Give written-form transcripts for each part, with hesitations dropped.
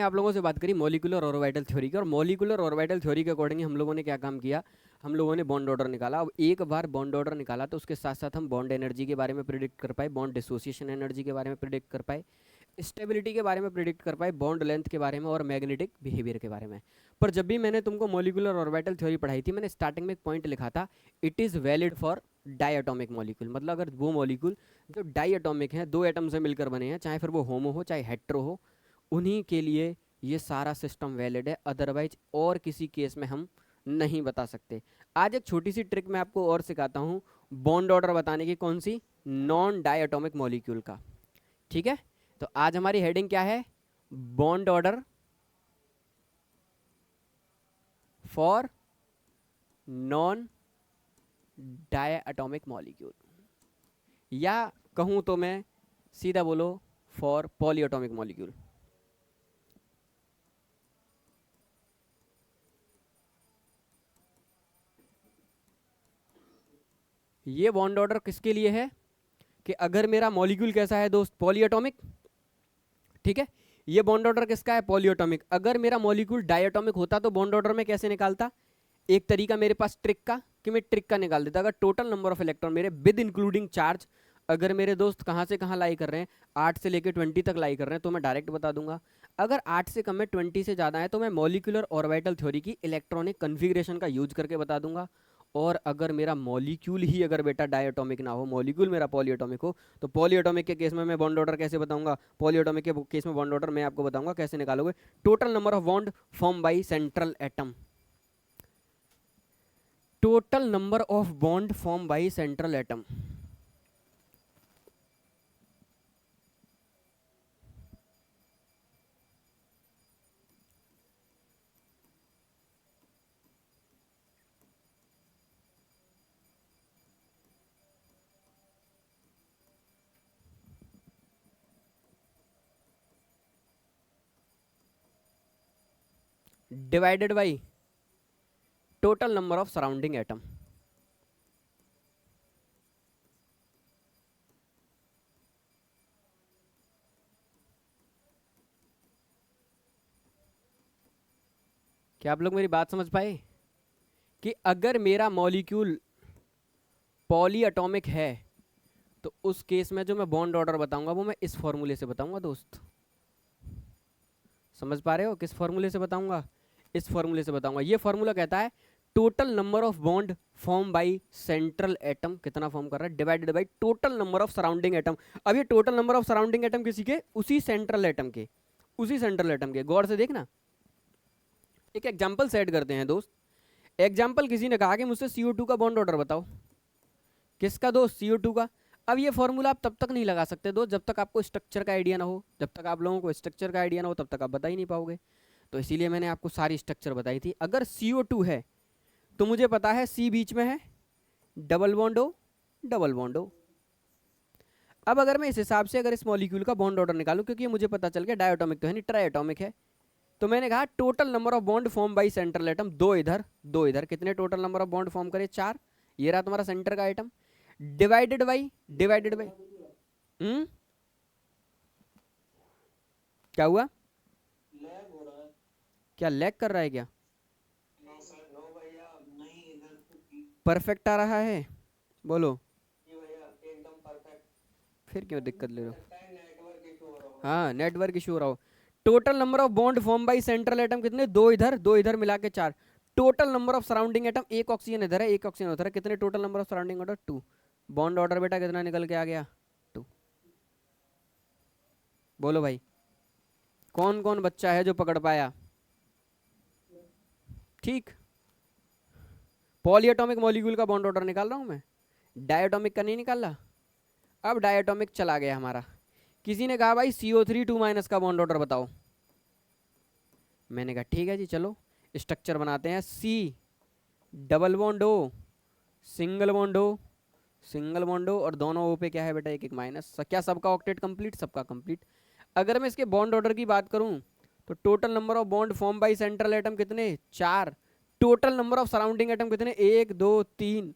आप लोगों से बात करी मॉलिक्यूलर ऑर्बिटल थ्योरी की, और मॉलिक्यूलर ऑर्बिटल थ्योरी के अकॉर्डिंग हम लोगों ने क्या काम किया, हम लोगों ने बॉन्ड ऑर्डर निकाला। अब एक बार बॉन्ड ऑर्डर निकाला तो उसके साथ साथ हम बॉन्ड एनर्जी के बारे में प्रिडिक्ट कर पाए, बॉन्ड डिसोसिएशन एनर्जी के बारे में प्रिडिक्ट कर पाए, स्टेबिलिटी के बारे में प्रिडिक्ट कर पाए, बॉन्ड लेंथ के बारे में और मैग्नेटिक बिहेवियर के बारे में। पर जब भी मैंने तुमको मॉलिक्यूलर ऑर्बिटल थ्योरी पढ़ाई थी, मैंने स्टार्टिंग में एक पॉइंट लिखा था, it is valid for diatomic molecule. मतलब अगर वो मॉलिक्यूल जो डायटोमिक हैं, दो एटम से मिलकर बने हैं, चाहे फिर वो होमो हो चाहे हेट्रो हो, उन्हीं के लिए ये सारा सिस्टम वैलिड है, अदरवाइज और किसी केस में हम नहीं बता सकते। आज एक छोटी सी ट्रिक मैं आपको और सिखाता हूँ बॉन्ड ऑर्डर बताने की, कौन सी, नॉन डायटोमिक मॉलिक्यूल का। ठीक है, तो आज हमारी हेडिंग क्या है, bond order for non diatomic molecule, या कहूं तो मैं सीधा बोलो फॉर पॉलीएटॉमिक मॉलिक्यूल। ये बॉन्ड ऑर्डर किसके लिए है कि अगर मेरा मॉलिक्यूल कैसा है दोस्त, पॉलीएटॉमिक, ठीक है, ये बॉन्ड ऑर्डर किसका है, पॉलीएटॉमिक। अगर मेरा मॉलिक्यूल डायटोमिक होता तो बॉन्ड ऑर्डर में कैसे निकालता, एक तरीका मेरे पास ट्रिक का कि मैं ट्रिक का निकाल देता। अगर टोटल नंबर ऑफ इलेक्ट्रॉन मेरे विद इंक्लूडिंग चार्ज, अगर मेरे दोस्त कहाँ से कहाँ लाई कर रहे हैं, 8 से लेकर 20 तक लाई कर रहे हैं, तो मैं डायरेक्ट बता दूंगा। अगर 8 से कम है, 20 से ज़्यादा है, तो मैं मॉलिक्यूलर ऑर्बिटल थ्योरी की इलेक्ट्रॉनिक कन्फिग्रेशन का यूज करके बता दूंगा। और अगर मेरा मॉलिक्यूल ही अगर बेटा डायटोमिक ना हो, मॉलिक्यूल मेरा पॉलीएटॉमिक हो, तो पॉलीएटॉमिक के केस में मैं बॉन्ड ऑर्डर कैसे बताऊंगा, पॉलीएटॉमिक के केस में बॉन्ड ऑर्डर मैं आपको बताऊंगा कैसे निकालोगे। Total number of bond form by central atom, total number of bond form by central atom. Divided by total number of surrounding atom. क्या आप लोग मेरी बात समझ पाए कि अगर मेरा मॉलिक्यूल पॉली एटॉमिक है तो उस केस में जो मैं बॉन्ड ऑर्डर बताऊंगा वो मैं इस फॉर्मूले से बताऊंगा दोस्त। समझ पा रहे हो किस फॉर्मूले से बताऊंगा, इस फॉर्मूले से बताऊंगा। ये फॉर्मूला कहता है total number of bond form by central atom कितना फॉर्म कर रहा है, divided by total number of surrounding atom. अब ये total number of surrounding atom किसी के, उसी सेंट्रल एटम के, उसी सेंट्रल एटम के। गौर से देखना, एक एग्जांपल सेट करते हैं दोस्त। एग्जाम्पल, किसी ने कहा कि मुझसे CO2 का बॉन्ड ऑर्डर बताओ। किसका दोस्त, CO2 का। अब ये फॉर्मूला आप तब तक नहीं लगा सकते दोस्त जब तक आपको स्ट्रक्चर का आइडिया ना हो। जब तक आप लोगों को स्ट्रक्चर का आइडिया ना हो तब तक आप बता ही नहीं पाओगे। तो इसीलिए मैंने आपको सारी स्ट्रक्चर बताई थी। अगर CO2 है तो मुझे पता है C बीच में है, डबल बॉन्ड हो, डबल बॉन्ड हो। अब अगर मैं इस हिसाब से अगर इस मॉलिक्यूल का बॉन्ड ऑर्डर निकालूं, क्योंकि मुझे पता चल गया डायटोमिक तो है नहीं, ट्राइएटोमिक है, तो मैंने कहा total number of bond form by central atom, दो इधर दो इधर, कितने total number of bond form करे, 4। ये रहा तुम्हारा सेंटर का आइटम, डिवाइडेड बाई क्या हुआ, क्या लैग कर रहा है क्या, परफेक्ट आ रहा है, बोलो। फिर क्यों दिक्कत ले रहे हो, हाँ नेटवर्क इशू हो रहा हो। Total number of bond form by central atom कितने, दो इधर मिला के 4। Total number of surrounding atom, एक ऑक्सीजन इधर है एक ऑक्सीजन उधर है, कितने total number of surrounding order, 2। Bond order बेटा कितना निकल के आ गया, 2। बोलो भाई, कौन कौन बच्चा है जो पकड़ पाया। ठीक, पॉलीएटॉमिक मॉलिक्यूल का बॉन्ड ऑर्डर निकाल रहा हूं मैं, डायटोमिक का नहीं निकाल रहा। अब डायटोमिक चला गया हमारा। किसी ने कहा भाई CO3 2- का बॉन्ड ऑर्डर बताओ। मैंने कहा ठीक है जी, चलो स्ट्रक्चर बनाते हैं। C double bond O, single bond O, single bond O, और दोनों O पे क्या है बेटा, एक एक माइनस। क्या सबका ऑक्टेट कंप्लीट, सबका कंप्लीट। अगर मैं इसके बॉन्ड ऑर्डर की बात करूं तो total number of bond form by central atom कितने, 4। Total number of surrounding atom कितने, 1 2 3,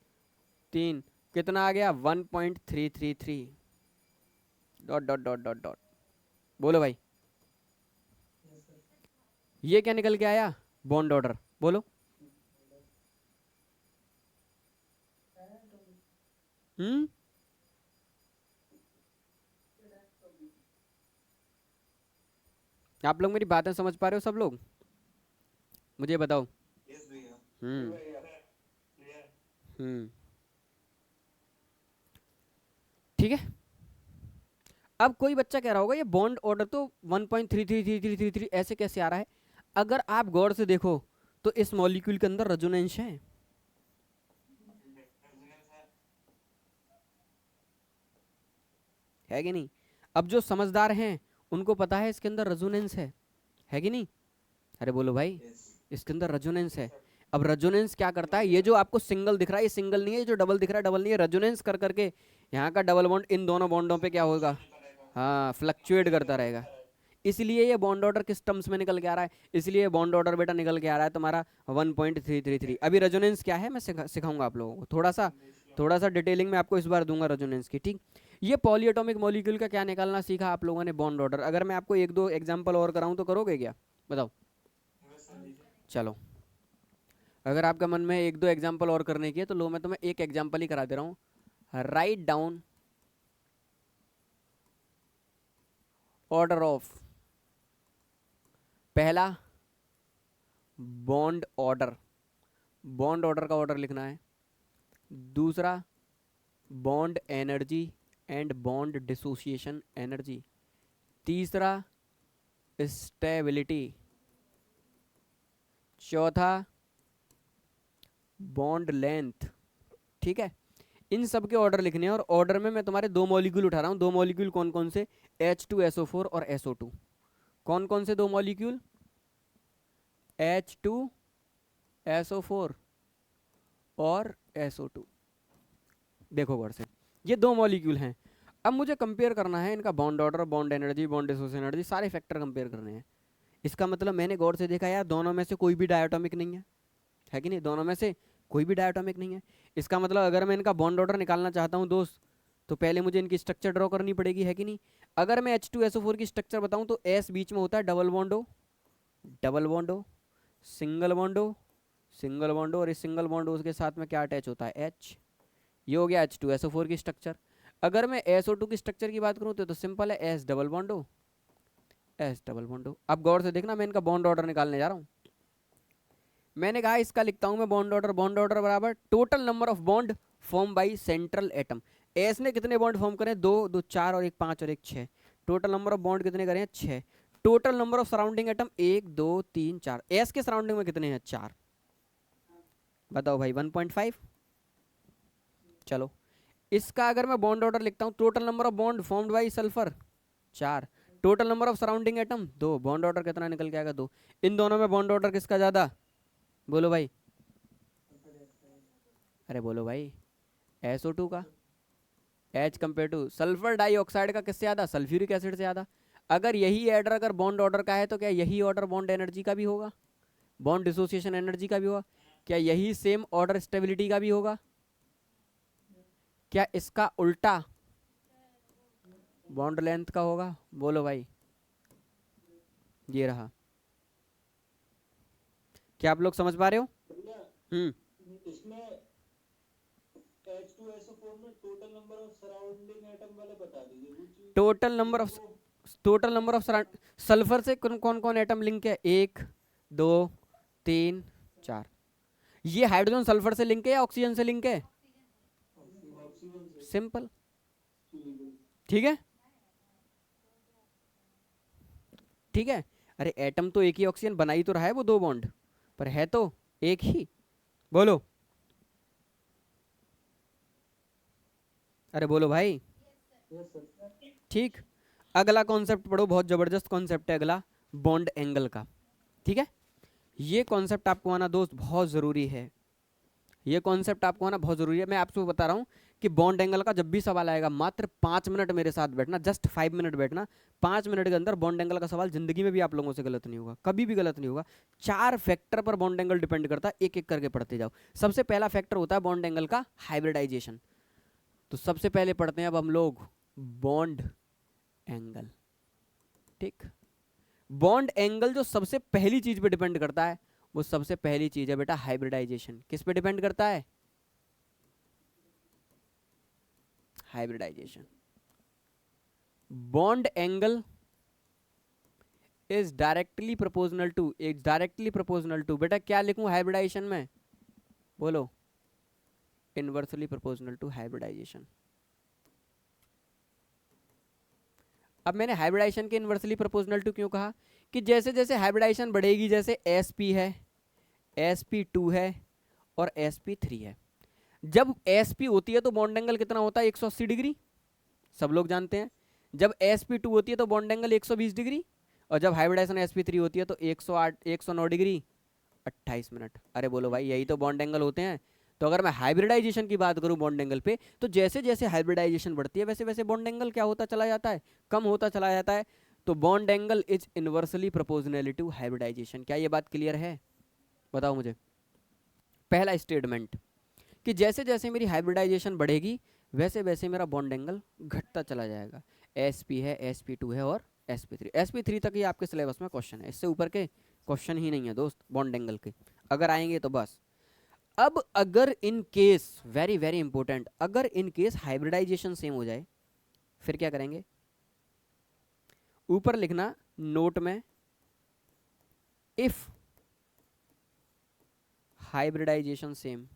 3। कितना आ गया, 1.333 dot dot dot dot dot. बोलो भाई, ये क्या निकल के आया, बॉन्ड ऑर्डर, बोलो। हम्म, आप लोग मेरी बातें समझ पा रहे हो सब लोग, मुझे बताओ। हम्म। हम्म। ठीक है। अब कोई बच्चा कह रहा होगा ये बॉन्ड ऑर्डर तो 1.333333 ऐसे कैसे आ रहा है। अगर आप गौर से देखो तो इस मॉलिक्यूल के अंदर रेजोनेंस है कि नहीं। अब जो समझदार हैं उनको पता है इसके अंदर रेजोनेंस है कि नहीं। अरे बोलो भाई, इसके अंदर रेजोनेंस है। अब रेजोनेंस क्या करता है, ये जो आपको सिंगल दिख रहा है ये सिंगल नहीं है, ये जो डबल दिख रहा है डबल नहीं है, रेजोनेंस कर करके यहाँ का डबल बॉन्ड इन दोनों बॉन्डों पे क्या होगा, हाँ फ्लक्चुएट करता रहेगा। इसलिए ये बॉन्ड ऑर्डर किस टर्म्स में निकल के आ रहा है, इसलिए बॉन्ड ऑर्डर बेटा निकल के आ रहा है तुम्हारा 1.333। अभी रेजोनेंस क्या है मैं सिखाऊंगा आप लोगों को, थोड़ा सा डिटेलिंग में आपको इस बार दूंगा रेजोनेंस की, ठीक। ये पॉलीएटॉमिक मॉलिक्यूल का क्या निकालना सीखा आप लोगों ने, बॉन्ड ऑर्डर। अगर मैं आपको एक दो एग्जांपल और कराऊं तो करोगे क्या, बताओ। चलो, अगर आपका मन में एक दो एग्जांपल और करने की है तो लो मैं तुम्हें एक एग्जांपल ही करा दे रहा हूँ। राइट डाउन ऑर्डर ऑफ, पहला बॉन्ड ऑर्डर, बॉन्ड ऑर्डर का ऑर्डर लिखना है। दूसरा bond energy and bond dissociation energy. तीसरा स्टेबिलिटी। चौथा बॉन्ड लेंथ। ठीक है, इन सब के ऑर्डर लिखने हैं और ऑर्डर में मैं तुम्हारे दो मॉलिक्यूल उठा रहा हूँ। दो मॉलिक्यूल कौन कौन से, H2SO4 और SO2। कौन कौन से दो मॉलिक्यूल, H2SO4 और SO2। देखो गौर से, ये दो मॉलिक्यूल हैं। अब मुझे कंपेयर करना है इनका bond order, bond energy, bond dissociation energy, सारे फैक्टर कंपेयर करने हैं। इसका मतलब मैंने गौर से देखा यार दोनों में से कोई भी डायटोमिक नहीं है कि नहीं, दोनों में से कोई भी डायटोमिक नहीं है। इसका मतलब अगर मैं इनका बॉन्ड ऑर्डर निकालना चाहता हूँ दोस्त तो पहले मुझे इनकी स्ट्रक्चर ड्रॉ करनी पड़ेगी, है कि नहीं। अगर मैं H2SO4 की स्ट्रक्चर बताऊँ तो S बीच में होता है, डबल बॉन्ड हो, डबल बॉन्ड हो, सिंगल बॉन्ड हो, सिंगल बॉन्ड हो, और इस सिंगल बॉन्ड हो उसके साथ में क्या अटैच होता है, H। ये हो गया H2SO4 की स्ट्रक्चर। अगर मैं SO2 की स्ट्रक्चर की बात करूँ तो सिंपल है, S डबल बॉन्ड हो, S डबल बॉन्ड हो। अब गौर से देखना मैं इनका बॉन्ड ऑर्डर निकालने जा रहा हूँ। मैंने कहा इसका लिखता हूं मैं बॉन्ड ऑर्डर, बॉन्ड ऑर्डर बराबर total number of bond form by central atom. S ने कितने बॉन्ड फॉर्म करे, दो, दो चार और एक पांच और एक छः। टोटल नंबर ऑफ बॉन्ड कितने करे, छः। Total number of surrounding atom एक दो तीन चार। एस के सराउंडिंग में कितने हैं, चार। बताओ भाई 1.5। चलो, इसका अगर मैं बॉन्ड ऑर्डर लिखता हूँ, total number of bond formed by sulphur चार, total number of surrounding atom दो, बॉन्ड ऑर्डर कितना निकल के आएगा, दो। इन दोनों में बॉन्ड ऑर्डर किसका ज्यादा, बोलो भाई। अरे बोलो भाई, SO2 का, H compare two sulphur dioxide का किससे ज़्यादा, सल्फ्यूरिक एसिड से ज़्यादा। अगर यही ऑर्डर अगर बॉन्ड ऑर्डर का है तो क्या यही ऑर्डर बॉन्ड एनर्जी का भी होगा, बॉन्ड डिसोसिएशन एनर्जी का भी होगा। क्या यही सेम ऑर्डर स्टेबिलिटी का भी होगा, क्या इसका उल्टा बॉन्ड लेंथ का होगा, बोलो भाई। ये रहा, क्या आप लोग समझ पा रहे हो। हम्म, इसमें H2SO4 में total number of surrounding atom वाले बता दीजिए वो चीज, टोटल नंबर ऑफ सल्फर से कौन कौन कौन एटम लिंक है, एक दो तीन चार। ये हाइड्रोजन सल्फर से लिंक है या ऑक्सीजन से लिंक है, ऑक्सीजन से। सिंपल। ठीक है। ठीक है, ठीक है। अरे एटम तो एक ही ऑक्सीजन बना ही तो रहा है वो दो बॉन्ड, पर है तो एक ही, बोलो। अरे बोलो भाई। Yes sir. ठीक, अगला कॉन्सेप्ट पढ़ो, बहुत जबरदस्त कॉन्सेप्ट है अगला, बॉन्ड एंगल का। ठीक है, ये कॉन्सेप्ट आपको आना दोस्त बहुत ज़रूरी है, ये कॉन्सेप्ट आपको आना बहुत ज़रूरी है। मैं आपको बता रहा हूँ कि बॉन्ड एंगल का जब भी सवाल आएगा मात्र 5 मिनट मेरे साथ बैठना, जस्ट 5 मिनट बैठना। 5 मिनट के अंदर बॉन्ड एंगल का सवाल जिंदगी में भी आप लोगों से गलत नहीं होगा, कभी भी गलत नहीं होगा। 4 फैक्टर पर बॉन्ड एंगल डिपेंड करता है, एक एक करके पढ़ते जाओ। सबसे पहला फैक्टर होता है बॉन्ड एंगल का हाइब्रिडाइजेशन। तो सबसे पहले पढ़ते हैं अब हम लोग बॉन्ड एंगल। ठीक, बॉन्ड एंगल जो सबसे पहली चीज पे डिपेंड करता है, वो सबसे पहली चीज है बेटा हाइब्रिडाइजेशन। किस पे डिपेंड करता है? Hybridization. Bond angle is directly proportional to, is directly proportional to, बेटा क्या लिखूं हाइब्रिडाइजेशन में? बोलो। Inversely proportional to hybridization. अब मैंने हाइब्रिडाइजेशन के इनवर्सली प्रोपोर्शनल टू क्यों कहा? कि जैसे जैसे हाइब्रिडाइजेशन बढ़ेगी, जैसे sp है, sp2 है और sp3 है, जब sp होती है तो बॉन्ड एंगल कितना होता है? 180 डिग्री, सब लोग जानते हैं। जब sp2 होती है तो बॉन्ड एंगल 120 डिग्री, और जब हाइब्रिडाइजेशन sp3 होती है तो 108 109 डिग्री 28 मिनट। अरे बोलो भाई, यही तो बॉन्ड एंगल होते हैं। तो अगर मैं हाइब्रिडाइजेशन की बात करूं बॉन्ड एंगल पे, तो जैसे जैसे हाइब्रिडाइजेशन बढ़ती है वैसे वैसे बॉन्ड एंगल क्या होता चला जाता है? कम होता चला जाता है। तो bond angle is inversely proportional to hybridization. क्या ये बात क्लियर है? बताओ मुझे। पहला स्टेटमेंट कि जैसे जैसे मेरी हाइब्रिडाइजेशन बढ़ेगी वैसे वैसे मेरा बॉन्ड एंगल घटता चला जाएगा। sp है, sp2 है और sp3 तक ही आपके सिलेबस में क्वेश्चन है, इससे ऊपर के क्वेश्चन ही नहीं है दोस्त बॉन्ड एंगल के। अगर आएंगे तो बस। अब अगर in case, very very important, अगर इन केस हाइब्रिडाइजेशन सेम हो जाए फिर क्या करेंगे? ऊपर लिखना नोट में, इफ हाइब्रिडाइजेशन सेम।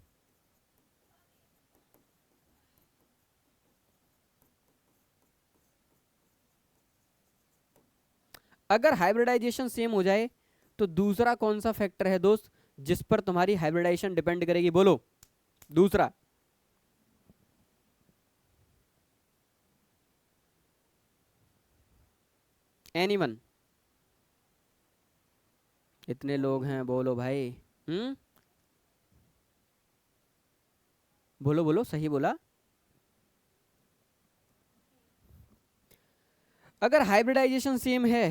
अगर हाइब्रिडाइजेशन सेम हो जाए तो दूसरा कौन सा फैक्टर है दोस्त जिस पर तुम्हारी हाइब्रिडाइजेशन डिपेंड करेगी? बोलो दूसरा। एनीवन? इतने लोग हैं, बोलो भाई। बोलो बोलो, सही बोला। अगर हाइब्रिडाइजेशन सेम है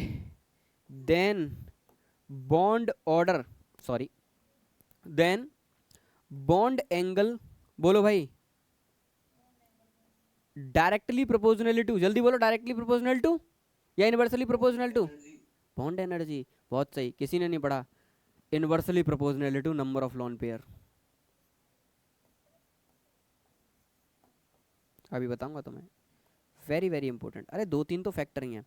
then bond order, sorry, then bond angle, बोलो भाई, डायरेक्टली प्रोपोर्शनल टू, जल्दी बोलो, डायरेक्टली प्रोपोर्शनल टू या inversely proportional to? Energy. Bond energy, बहुत सही, किसी ने नहीं पढ़ा। Inversely proportional to number of lone pair. अभी बताऊंगा तुम्हें, वेरी वेरी इंपॉर्टेंट। अरे दो तीन तो फैक्टर ही हैं।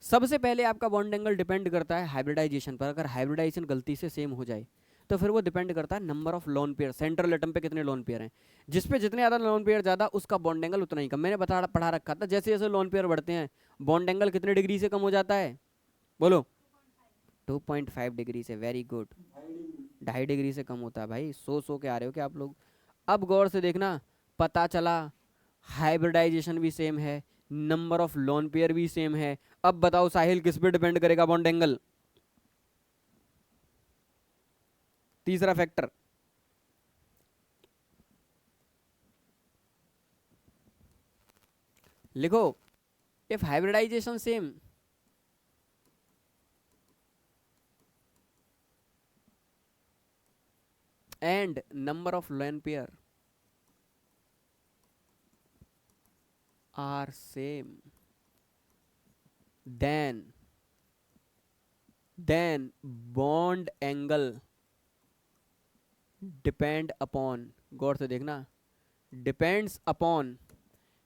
सबसे पहले आपका बॉन्ड एंगल डिपेंड करता है हाइब्रिडाइजेशन पर। अगर हाइब्रिडाइजेशन गलती से सेम हो जाए तो फिर वो डिपेंड करता है number of lone pair, central atom पे कितने लोन पेयर हैं। जिस पे जितने ज़्यादा लोन पेयर ज़्यादा, उसका बॉन्ड एंगल उतना ही कम। मैंने पढ़ा रखा था, जैसे जैसे लोन पेयर बढ़ते हैं बॉन्ड एंगल कितने डिग्री से कम हो जाता है? बोलो। 2.5 डिग्री से, वेरी गुड। 2.5 डिग्री। 2.5 डिग्री से कम होता है भाई। सो के आ रहे हो क्या आप लोग? अब गौर से देखना, पता चला हाइब्रिडाइजेशन भी सेम है, नंबर ऑफ लोन पेयर भी सेम है। अब बताओ साहिल, किस पे डिपेंड करेगा बॉन्ड एंगल? तीसरा फैक्टर लिखो, if hybridisation same and number of lone pair are same, then bond angle depend upon, गौर से देखना, डिपेंड्स अपॉन।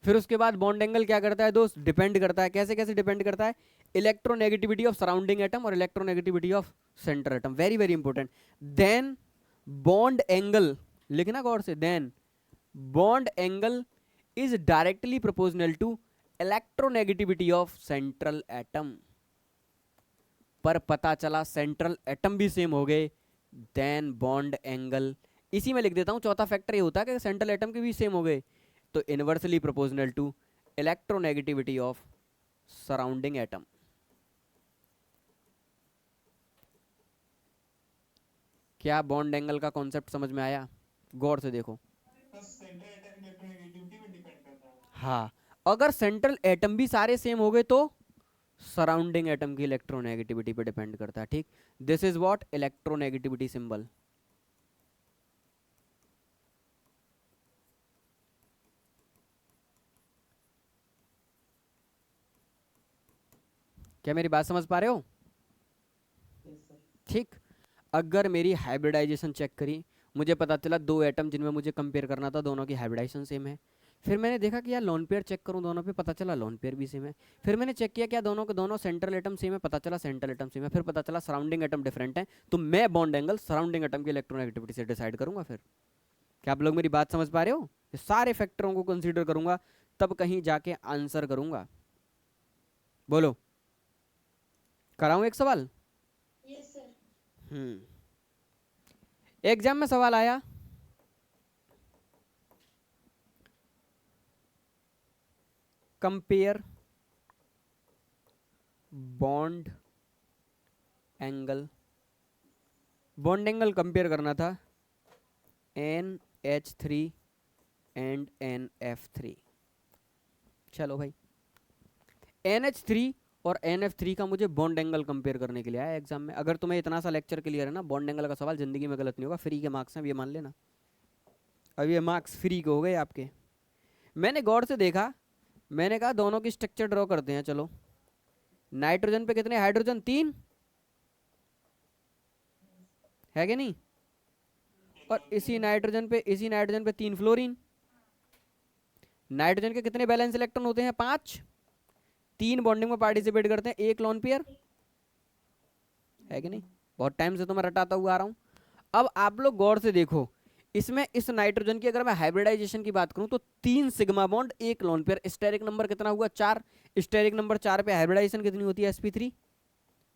फिर उसके बाद बॉन्ड एंगल क्या करता है दोस्त? डिपेंड करता है। कैसे कैसे डिपेंड करता है? इलेक्ट्रोनेगेटिविटी ऑफ सराउंडिंग एटम और electronegativity of centre atom, very very important. Then bond angle, लिखना गौर से, then bond angle is directly proportional to electronegativity of central atom. पर पता चला सेंट्रल एटम भी सेम हो गए, देन बॉन्ड एंगल, इसी में लिख देता हूं, चौथा फैक्टर ये होता है कि सेंट्रल एटम के भी सेम हो गए तो inversely proportional to electronegativity of surrounding atom. क्या बॉन्ड एंगल का कॉन्सेप्ट समझ में आया? गौर से देखो। तो सेंटर एटम इलेक्ट्रोनेगेटिविटी में डिपेंड करता है। हाँ, अगर सेंट्रल एटम भी सारे सेम हो गए तो सराउंडिंग एटम की इलेक्ट्रोनेगेटिविटी पे डिपेंड करता है। ठीक, this is what electronegativity symbol. क्या मेरी बात समझ पा रहे हो? ठीक। अगर मेरी हाइब्रिडाइजेशन चेक करी, मुझे पता चला दो एटम जिनमें मुझे कंपेयर करना था दोनों की हाइब्रिडाइजेशन सेम है। फिर मैंने देखा कि यार लोन पेयर चेक करूं दोनों पे, पता चला लोन पेयर भी सेम है। फिर मैंने चेक किया क्या दोनों के दोनों सेंट्रल एटम सेम है, पता चला सेंट्रल एटम सेम है। फिर पता चला सराउंडिंग एटम डिफरेंट है, तो मैं बॉन्ड एंगल सराउंडिंग एटम की इलेक्ट्रोनेगेटिविटी से डिसाइड करूंगा। फिर क्या आप लोग मेरी बात समझ पा रहे हो? ये सारे फैक्टरों को कंसीडर करूंगा तब कहीं जाके आंसर करूंगा। बोलो, कराऊं एक सवाल? Yes sir. एग्जाम में सवाल आया, compare bond angle, bond angle compare करना था NH3 एंड NF3। चलो भाई, NH3 और NF3 का मुझे बॉन्ड एंगल कंपेयर करने के लिए आया एग्जाम में। अगर तुम्हें इतना सा लेक्चर क्लियर है ना, बॉन्ड एंगल का सवाल जिंदगी में गलत नहीं होगा, फ्री के मार्क्स हैं, ये मान लेना। अब ये मार्क्स फ्री के हो गए आपके। मैंने गौर से देखा, मैंने कहा दोनों की स्ट्रक्चर ड्रॉ करते हैं। चलो, नाइट्रोजन पे कितने हाइड्रोजन? 3 है कि नहीं? और इसी नाइट्रोजन पे 3 फ्लोरीन। नाइट्रोजन के कितने बैलेंस इलेक्ट्रॉन होते हैं? 5। 3 बॉन्डिंग में पार्टिसिपेट करते हैं, 1 लोन पेयर, है कि नहीं? बहुत टाइम से तो मैं रटाता हुआ आ रहा हूं। अब आप लोग गौर से देखो, इसमें इस नाइट्रोजन की अगर मैं हाइब्रिडाइजेशन की बात करूं तो 3 sigma bond 1 lone pair. Steric number कितना हुआ? 4। स्टेरिक नंबर 4 पे हाइब्रिडाइजेशन कितनी होती है? sp3।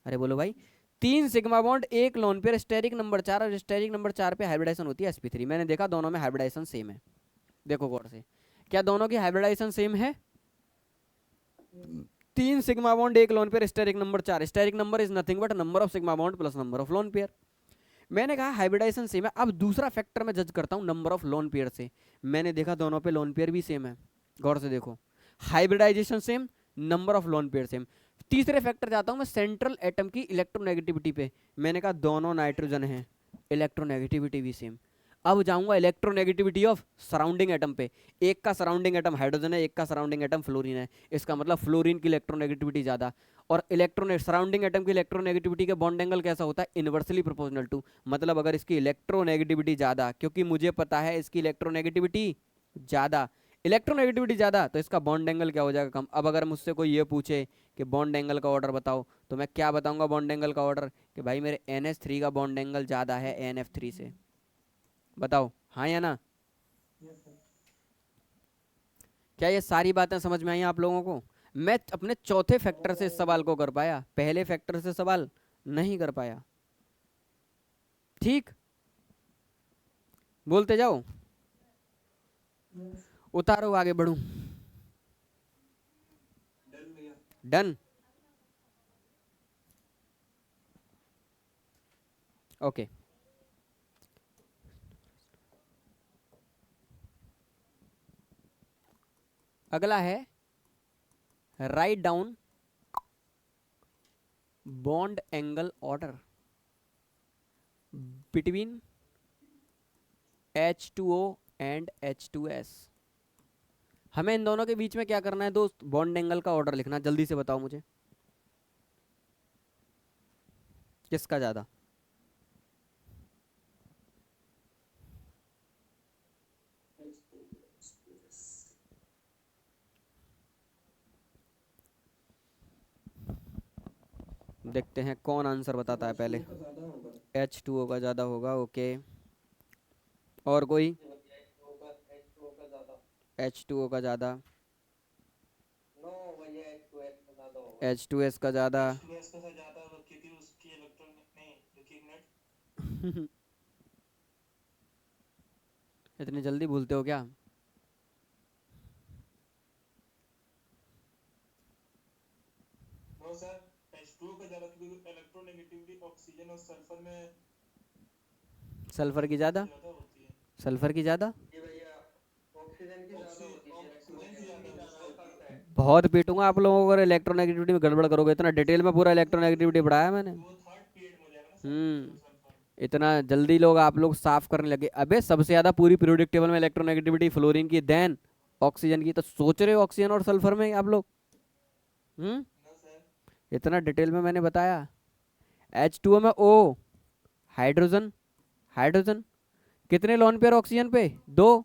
अरे बोलो भाई, 3 sigma bond 1 lone pair, steric number 4, और स्टेरिक नंबर 4 पे हाइब्रिडाइजेशन होती है sp3। मैंने देखा दोनों में हाइब्रिडाइजेशन सेम है। देखो गौर से, क्या दोनों की हाइब्रिडाइजेशन सेम है? 3 sigma bond 1 lone pair, steric number 4। Steric number is nothing but number of sigma bond plus number of lone pair. मैंने कहा हाइब्रिडाइजेशन सेम है। अब दूसरा फैक्टर मैं जज करता हूं नंबर ऑफ लोन पेयर से। मैंने देखा दोनों पे लोन पेयर भी सेम है। गौर से देखो, hybridization same, number of lone pair same. तीसरे फैक्टर जाता हूं मैं सेंट्रल एटम की इलेक्ट्रोनेगेटिविटी पे। मैंने कहा दोनों नाइट्रोजन है, इलेक्ट्रोनेगेटिविटी भी सेम। अब जाऊंगा इलेक्ट्रोनेगेटिविटी ऑफ सराउंडिंग एटम पे। एक का सराउंडिंग एटम हाइड्रोजन है, एक का सराउंडिंग एटम फ्लोरीन है। इसका मतलब फ्लोरीन की इलेक्ट्रोनेगेटिविटी ज्यादा। और इलेक्ट्रोन सराउंडिंग एटम की इलेक्ट्रोनेगेटिविटी का बॉन्ड एंगल कैसा होता है? Inversely proportional to. मतलब अगर इसकी इलेक्ट्रोनेगेटिविटी ज्यादा, क्योंकि मुझे पता है इसकी इलेक्ट्रोनेगेटिविटी ज्यादा, इलेक्ट्रोनेगेटिविटी ज्यादा, तो इसका बॉन्ड एंगल क्या हो जाएगा? कम। अब अगर मुझसे कोई ये पूछे कि बॉन्ड एंगल का ऑर्डर बताओ, तो मैं क्या बताऊंगा बॉन्ड एंगल का ऑर्डर? कि भाई मेरे NH3 का बॉन्ड एंगल ज्यादा है NF3 से। बताओ हाँ या ना? Yes sir. क्या ये सारी बातें समझ में आई आप लोगों को? मैं अपने चौथे फैक्टर से इस सवाल को कर पाया, पहले फैक्टर से सवाल नहीं कर पाया। ठीक, बोलते जाओ, उतारो आगे बढ़ूं। डन भैया। Done, okay. अगला है write down bond angle order between H2O and H2S। हमें इन दोनों के बीच में क्या करना है दोस्त? बॉन्ड एंगल का ऑर्डर लिखना। जल्दी से बताओ मुझे, किसका ज्यादा? देखते हैं कौन आंसर बताता है पहले। H2O का ज्यादा होगा। H2O का ज्यादा होगा, ओके। और कोई? H2O का ज्यादा। H2O का ज्यादा, नो भैया, H2S का ज्यादा होगा। H2S का ज्यादा। H2S का ज्यादा होगा क्योंकि उसकी इलेक्ट्रॉन नहीं, देखिए मिनट। इतनी जल्दी भूलते हो क्या? नो सर, H2O का ज्यादा क्योंकि इलेक्ट्रोनेगेटिविटी ऑक्सीजन और सल्फर में सल्फर की ज्यादा, ज्यादा होती है। सल्फर की ज्यादा। ये भैया, ऑक्सीजन की ज्यादा होती है, ऑक्सीजन की ज्यादा। बहुत पीटूंगा आप लोगों को अगर इलेक्ट्रोनेगेटिविटी में गड़बड़ करोगे। इतना डिटेल में पूरा इलेक्ट्रोनेगेटिविटी पढ़ाया मैंने। वो थर्ड पीरियड में हो जाएगा ना सर, सल्फर। इतना जल्दी लोग आप लोग साफ करने लगे। अबे सबसे ज्यादा पूरी पीरियोडिक टेबल में इलेक्ट्रोनेगेटिविटी फ्लोरीन की, देन ऑक्सीजन की। तो सोच रहे हो ऑक्सीजन और सल्फर में आप लोग? No sir. इतना डिटेल में मैंने बताया। H2O में O, हाइड्रोजन, हाइड्रोजन, कितने लोन पेयर ऑक्सीजन पे? 2।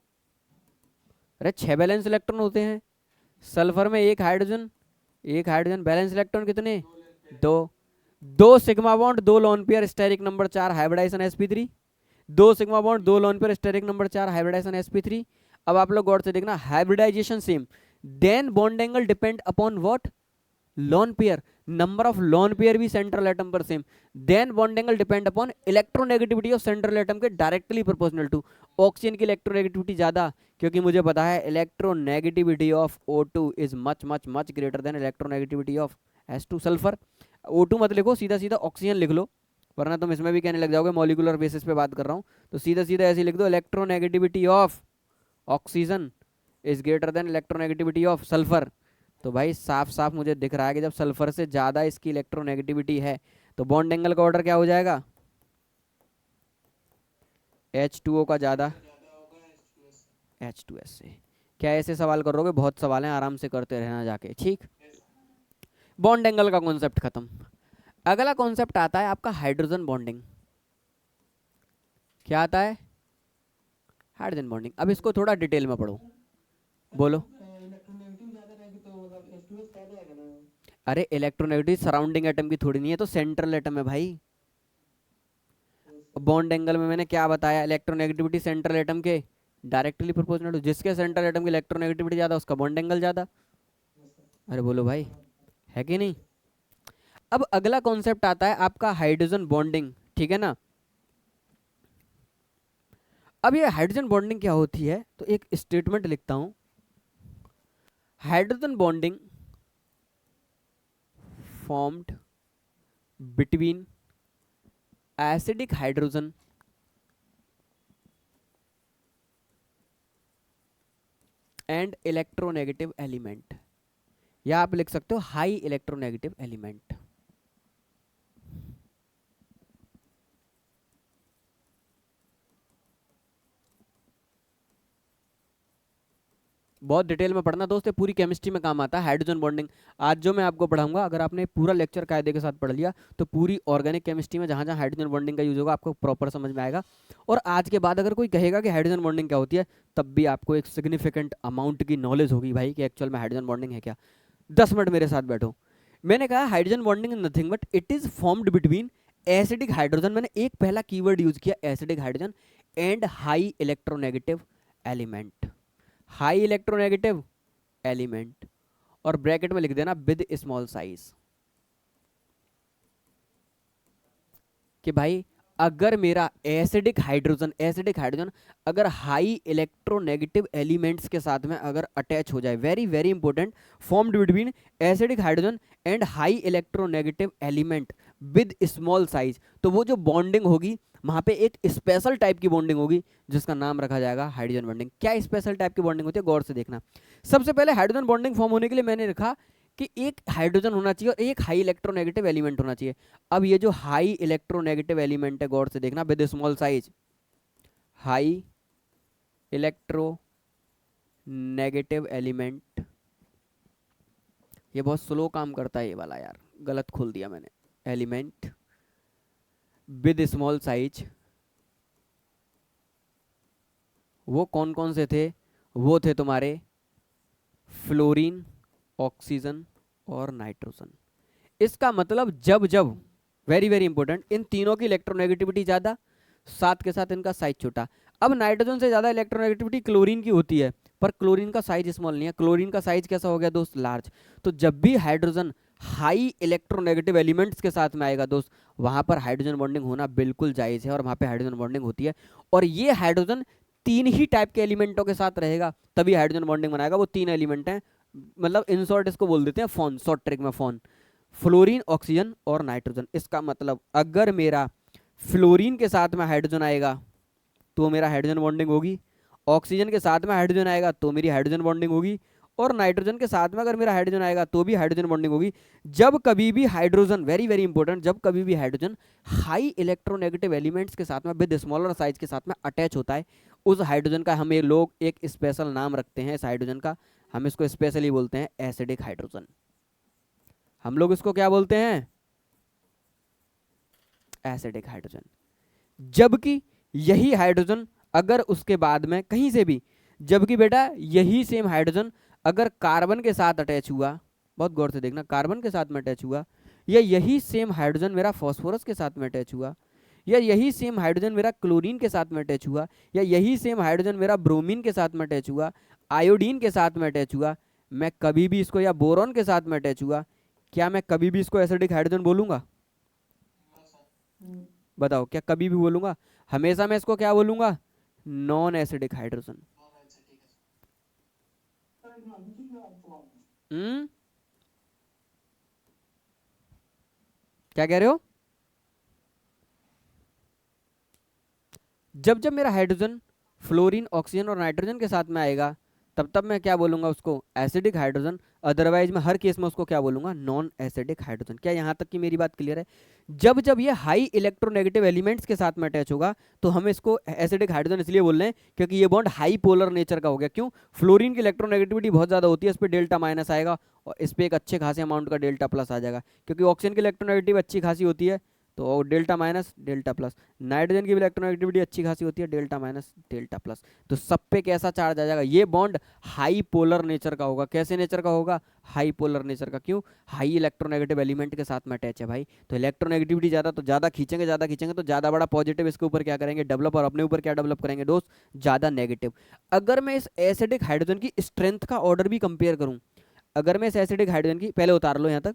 अरे 6 बैलेंस इलेक्ट्रॉन होते हैं। सल्फर में एक हाइड्रोजन, एक हाइड्रोजन, बैलेंस इलेक्ट्रॉन कितने? 2। 2 sigma bond, 2 lone pair, steric number 4 hybridization sp3। 2 sigma bond, 2 lone pair, steric number 4 hybridization sp3। अब आप लोग गौर से देखना, hybridization same, then bond angle depend upon what? Lone pair. Number of lone pair भी central atom पर same, then bond angle depend upon electronegativity of central atom के directly proportional to. Oxygen की इलेक्ट्रोनेगेटिविटी ज्यादा, क्योंकि मुझे पता है electronegativity of O2 is much much much greater than electronegativity of H2। Sulphur, O2 मत लिखो, सीधा सीधा ऑक्सीजन लिख लो, वरना तुम इसमें भी कहने लग जाओगे मॉलिक्यूलर बेसिस पे बात कर रहा हूँ। तो सीधा सीधा ऐसे लिख दो, electronegativity of oxygen is greater than electronegativity of sulphur. तो भाई साफ साफ मुझे दिख रहा है कि जब सल्फर से ज्यादा इसकी इलेक्ट्रोनेगेटिविटी है तो बॉन्ड एंगल का ऑर्डर क्या हो जाएगा? H2O का ज्यादा ज़्यादा होगा H2S से। क्या ऐसे सवाल करोगे? बहुत सवाल हैं, आराम से करते रहना जाके, ठीक। बॉन्ड एंगल का कॉन्सेप्ट खत्म। अगला कॉन्सेप्ट आता है आपका हाइड्रोजन बॉन्डिंग। क्या आता है? Hydrogen bonding. अब इसको थोड़ा डिटेल में पढ़ो, बोलो। इलेक्ट्रोनेगेटिव ज़्यादा रहेगी तो मतलब H2S ज़्यादा आएगा ना। अरे इलेक्ट्रोनेगेटिव सराउंडिंग एटम की थोड़ी नहीं है, तो सेंट्रल एटम है भाई। बॉन्ड एंगल में मैंने क्या बताया? इलेक्ट्रोनेगेटिविटी सेंट्रल एटम के डायरेक्टली प्रोपोर्शनल टू, जिसके सेंट्रल एटम की इलेक्ट्रोनेगेटिविटी ज्यादा उसका बॉन्ड एंगल ज्यादा। अरे बोलो भाई, है कि नहीं? अब अगला कॉन्सेप्ट आता है आपका हाइड्रोजन बॉन्डिंग, ठीक है ना। अब ये हाइड्रोजन बॉन्डिंग क्या होती है, तो एक स्टेटमेंट लिखता हूं। Hydrogen bonding formed between acidic hydrogen and electronegative element, या आप लिख सकते हो हाई इलेक्ट्रोनेगेटिव एलिमेंट। बहुत डिटेल में पढ़ना दोस्त, ये पूरी केमिस्ट्री में काम आता है हाइड्रोजन बॉन्डिंग। आज जो मैं आपको पढ़ाऊंगा, अगर आपने पूरा लेक्चर कायदे के साथ पढ़ लिया तो पूरी ऑर्गेनिक केमिस्ट्री में जहां जहां हाइड्रोजन बॉन्डिंग का यूज होगा आपको प्रॉपर समझ में आएगा। और आज के बाद अगर कोई कहेगा कि हाइड्रोजन बॉन्डिंग क्या होती है, तब भी आपको एक सिग्निफिकेंट अमाउंट की नॉलेज होगी भाई कि एक्चुअल में हाइड्रोजन बॉन्डिंग है क्या। 10 मिनट मेरे साथ बैठो। मैंने कहा hydrogen bonding is nothing but it is formed between acidic hydrogen, मैंने एक पहला कीवर्ड यूज किया acidic hydrogen, and high electronegative element. High electronegative element, और ब्रैकेट में लिख देना विद स्मॉल साइज, कि भाई अगर मेरा एसिडिक हाइड्रोजन अगर हाई इलेक्ट्रोनेगेटिव एलिमेंट्स के साथ में अगर अटैच हो जाए, very very important, formed between acidic hydrogen and high electronegative element with small size, तो वो जो बॉन्डिंग होगी वहां पे एक स्पेशल टाइप की बॉन्डिंग होगी जिसका नाम रखा जाएगा हाइड्रोजन बॉन्डिंग। क्या स्पेशल टाइप की बॉन्डिंग होती है, गौर से देखना। सबसे पहले हाइड्रोजन बॉन्डिंग फॉर्म होने के लिए मैंने लिखा कि एक हाइड्रोजन होना चाहिए और एक हाई इलेक्ट्रोनेगेटिव एलिमेंट होना चाहिए। अब ये जो हाई इलेक्ट्रोनेगेटिव एलिमेंट है, गौर से देखना, with small size, high electronegative element, ये बहुत स्लो काम करता है ये वाला यार, गलत खोल दिया मैंने, एलिमेंट विद स्मॉल साइज। वो कौन कौन से थे? वो थे तुम्हारे फ्लोरीन, ऑक्सीजन और नाइट्रोजन। इसका मतलब जब जब, वेरी वेरी इंपॉर्टेंट, इन तीनों की इलेक्ट्रोनेगेटिविटी ज्यादा, साथ के साथ इनका साइज छोटा। अब नाइट्रोजन से ज्यादा इलेक्ट्रोनेगेटिविटी क्लोरीन की होती है, पर क्लोरीन का साइज स्मॉल नहीं है, क्लोरीन का साइज कैसा हो गया दोस्त? लार्ज। तो जब भी हाइड्रोजन हाई इलेक्ट्रोनेगेटिव एलिमेंट्स के साथ में आएगा दोस्त, वहां पर हाइड्रोजन बॉन्डिंग होना बिल्कुल जायज है और वहां पे हाइड्रोजन बॉन्डिंग होती है। और ये हाइड्रोजन 3 ही टाइप के एलिमेंटों के साथ रहेगा तभी हाइड्रोजन बॉन्डिंग बनाएगा। वो 3 एलिमेंट हैं, मतलब इन शॉर्ट इसको बोल देते हैं फोन, शॉर्ट ट्रिक में फोन, फ्लोरीन, ऑक्सीजन और नाइट्रोजन। इसका मतलब अगर मेरा फ्लोरीन के साथ में हाइड्रोजन आएगा तो मेरा हाइड्रोजन बॉन्डिंग होगी, ऑक्सीजन के साथ में हाइड्रोजन आएगा तो मेरी हाइड्रोजन बॉन्डिंग होगी, और नाइट्रोजन के साथ में अगर मेरा हाइड्रोजन आएगा तो भी हाइड्रोजन बॉन्डिंग होगी। जब कभी भी हाइड्रोजन, वेरी वेरी इंपॉर्टेंट, जब कभी भी हाइड्रोजन हाई इलेक्ट्रोनेगेटिव एलिमेंट्स के साथ में विद स्मॉलर साइज के साथ में अटैच होता है, उस हाइड्रोजन का हमें लोग एक स्पेशल नाम रखते हैं। इस हाइड्रोजन का हम इसको स्पेशली बोलते हैं एसिडिक हाइड्रोजन। हम लोग इसको क्या बोलते हैं? Acidic hydrogen. जबकि यही हाइड्रोजन अगर उसके बाद में कहीं से भी, जबकि बेटा यही सेम हाइड्रोजन अगर कार्बन के साथ अटैच हुआ, बहुत गौर से देखना, कार्बन के साथ में अटैच हुआ, या यही सेम हाइड्रोजन मेरा फॉस्फोरस के साथ में अटैच हुआ, या यही सेम हाइड्रोजन मेरा क्लोरीन के साथ में अटैच हुआ, या यही सेम हाइड्रोजन मेरा ब्रोमीन के साथ में अटैच हुआ, आयोडीन के साथ में अटैच हुआ, मैं कभी भी इसको, या बोरॉन के साथ में अटैच हुआ, क्या मैं कभी भी इसको एसिडिक हाइड्रोजन बोलूंगा? बताओ, क्या कभी भी बोलूंगा? हमेशा मैं इसको क्या बोलूंगा? Non acidic hydrogen. हम्म, क्या कह रहे हो? जब जब मेरा हाइड्रोजन फ्लोरीन, ऑक्सीजन और नाइट्रोजन के साथ में आएगा, तब तब मैं क्या बोलूंगा उसको? Acidic hydrogen. अदरवाइज मैं हर केस में उसको क्या बोलूंगा? Non acidic hydrogen. क्या यहाँ तक की मेरी बात क्लियर है? जब जब ये हाई इलेक्ट्रोनेगेटिव एलिमेंट्स के साथ में अटैच होगा तो हम इसको एसिडिक हाइड्रोजन इसलिए बोल रहे हैं क्योंकि ये बॉन्ड हाई पोलर नेचर का हो गया। क्यों? फ्लोरीन की इलेक्ट्रोनेगेटिविटी बहुत ज़्यादा होती है, इस पर डेल्टा माइनस आएगा और इस पर एक अच्छे खासे अमाउंट का डेल्टा प्लस आ जाएगा। क्योंकि ऑक्सीजन की इलेक्ट्रोनेगेटिव अच्छी खासी होती है तो delta minus delta plus, nitrogen की भी इलेक्ट्रोनेगेटिविटी अच्छी खासी होती है, डेल्टा माइनस डेल्टा प्लस। तो सब पे कैसा चार्ज आ जाएगा? ये बॉन्ड हाई पोलर नेचर का होगा। कैसे नेचर का होगा? हाई पोलर नेचर का। क्यों? हाई इलेक्ट्रोनेगेटिव एलिमेंट के साथ में अटैच है भाई, तो इलेक्ट्रोनेगेटिविटी ज़्यादा, तो ज़्यादा खींचेंगे, ज़्यादा खींचेंगे तो ज़्यादा बड़ा पॉजिटिव इसके ऊपर क्या करेंगे? डेवलप। और अपने ऊपर क्या डेवलप करेंगे दोस्त? ज़्यादा नेगेटिव। अगर मैं इस एसिडिक हाइड्रोजन की स्ट्रेंथ का ऑर्डर भी कंपेयर करूँ, अगर मैं इस एसिडिक हाइड्रोजन की, पहले उतार लो यहाँ तक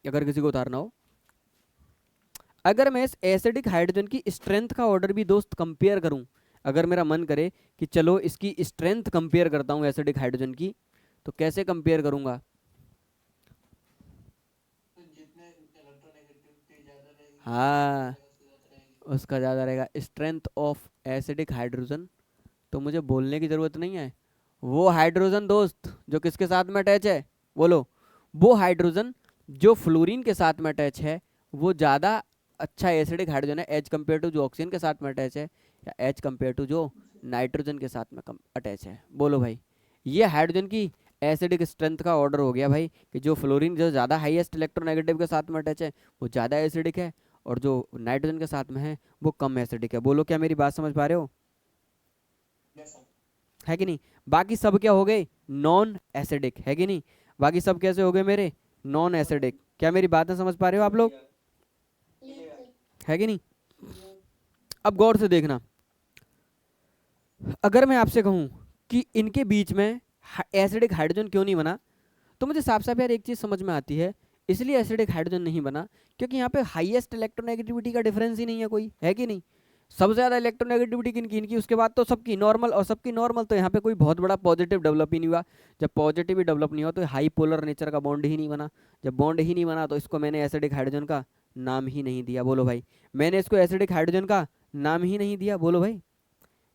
अगर किसी को उतारना हो, अगर मैं इस एसिडिक हाइड्रोजन की स्ट्रेंथ का ऑर्डर भी दोस्त कंपेयर करूं, अगर मेरा मन करे कि चलो इसकी स्ट्रेंथ कंपेयर करता हूं एसिडिक हाइड्रोजन की, तो कैसे कंपेयर करूंगा? तो जितने इलेक्ट्रोनेगेटिविटी ज्यादा रहेगी, हाँ, उसका ज्यादा रहेगी। उसका ज़्यादा रहेगा। स्ट्रेंथ ऑफ एसिडिक हाइड्रोजन, तो मुझे बोलने की ज़रूरत नहीं है। वो हाइड्रोजन दोस्त जो किसके साथ में अटैच है? बोलो। वो हाइड्रोजन जो फ्लोरीन के साथ में अटैच है वो ज़्यादा अच्छा एसिडिक हाइड्रोजन है एज कम्पेयर टू जो ऑक्सीजन के साथ में अटैच है, या एज कम्पेयर टू जो नाइट्रोजन के साथ में अटैच है। बोलो भाई, ये हाइड्रोजन की एसिडिक स्ट्रेंथ का ऑर्डर हो गया भाई कि जो फ्लोरीन जो ज़्यादा हाईएस्ट इलेक्ट्रोनेगेटिव के साथ में अटैच है वो ज़्यादा एसिडिक है, और जो नाइट्रोजन के साथ में है वो कम एसिडिक है। बोलो, क्या मेरी बात समझ पा रहे हो? Yes sir. है कि नहीं? बाकी सब क्या हो गए? नॉन एसिडिक, है कि नहीं? बाकी सब कैसे हो गए मेरे? Non acidic. क्या मेरी बातें समझ पा रहे हो आप लोग? है कि नहीं? अब गौर से देखना, अगर मैं आपसे कहूं कि इनके बीच में एसिडिक हाइड्रोजन क्यों नहीं बना, तो मुझे साफ साफ यार एक चीज़ समझ में आती है, इसलिए एसिडिक हाइड्रोजन नहीं बना क्योंकि यहाँ पे हाईएस्ट इलेक्ट्रोनेगेटिविटी का डिफरेंस ही नहीं है कोई, है कि नहीं? सबसे ज़्यादा इलेक्ट्रोनेगेटिविटी किनकी? इनकी। उसके बाद तो सबकी नॉर्मल, और सबकी नॉर्मल, तो यहाँ पे कोई बहुत बड़ा पॉजिटिव डेवलप ही नहीं हुआ। जब पॉजिटिव ही डेवलप नहीं हुआ तो हाई पोलर नेचर का बॉन्ड ही नहीं बना। जब बॉन्ड ही नहीं बना तो इसको मैंने एसिडिक हाइड्रोजन का नाम ही नहीं दिया। बोलो भाई, मैंने इसको एसिडिक हाइड्रोजन का नाम ही नहीं दिया। बोलो भाई,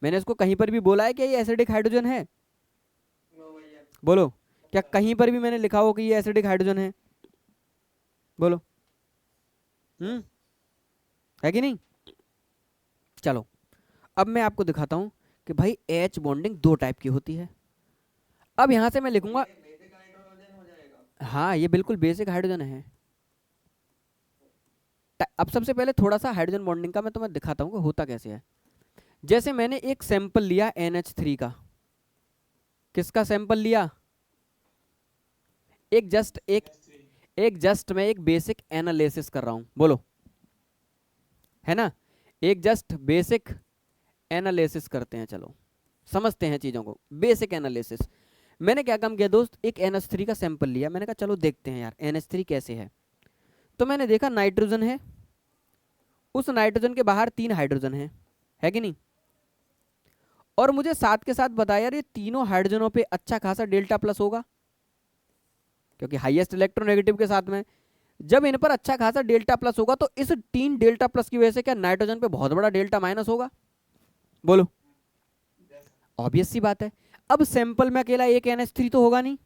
मैंने इसको कहीं पर भी बोला है कि ये एसिडिक हाइड्रोजन है? नो भैया। बोलो, क्या कहीं पर भी मैंने लिखा हो कि ये एसिडिक हाइड्रोजन है? बोलो। है कि नहीं? चलो, अब मैं आपको दिखाता हूं कि भाई एच बॉन्डिंग दो टाइप की होती है। अब यहां से मैं लिखूंगा, बेसिक हाइड्रोजन हो जाएगा। हाँ ये बिल्कुल बेसिक हाइड्रोजन है। अब सबसे पहले थोड़ा सा हाइड्रोजन बॉन्डिंग का मैं तुम्हें दिखाता हूँ कि होता कैसे है। जैसे मैंने एक सैंपल लिया NH3 का। किसका सैंपल लिया? एक जस्ट एक S3। एक जस्ट मैं एक बेसिक एनालिसिस कर रहा हूं। बोलो, है ना? एक जस्ट बेसिक एनालिसिस करते हैं, चलो समझते हैं चीज़ों को। बेसिक एनालिसिस, मैंने क्या काम किया दोस्त? एक NH3 का सैंपल लिया, मैंने कहा चलो देखते हैं यार NH3 कैसे है। तो मैंने देखा नाइट्रोजन है, उस नाइट्रोजन के बाहर 3 हाइड्रोजन है कि नहीं? और मुझे साथ के साथ बताया यार ये तीनों हाइड्रोजनों पे अच्छा खासा डेल्टा प्लस होगा क्योंकि हाईएस्ट इलेक्ट्रोनेगेटिव के साथ में। जब इन पर अच्छा खासा डेल्टा प्लस होगा तो इस 3 डेल्टा प्लस की वजह से क्या नाइट्रोजन पे बहुत बड़ा डेल्टा माइनस होगा? बोलो, ऑब्वियस सी बात है। अब सैंपल में अकेला एक NH3 तो होगा नहीं,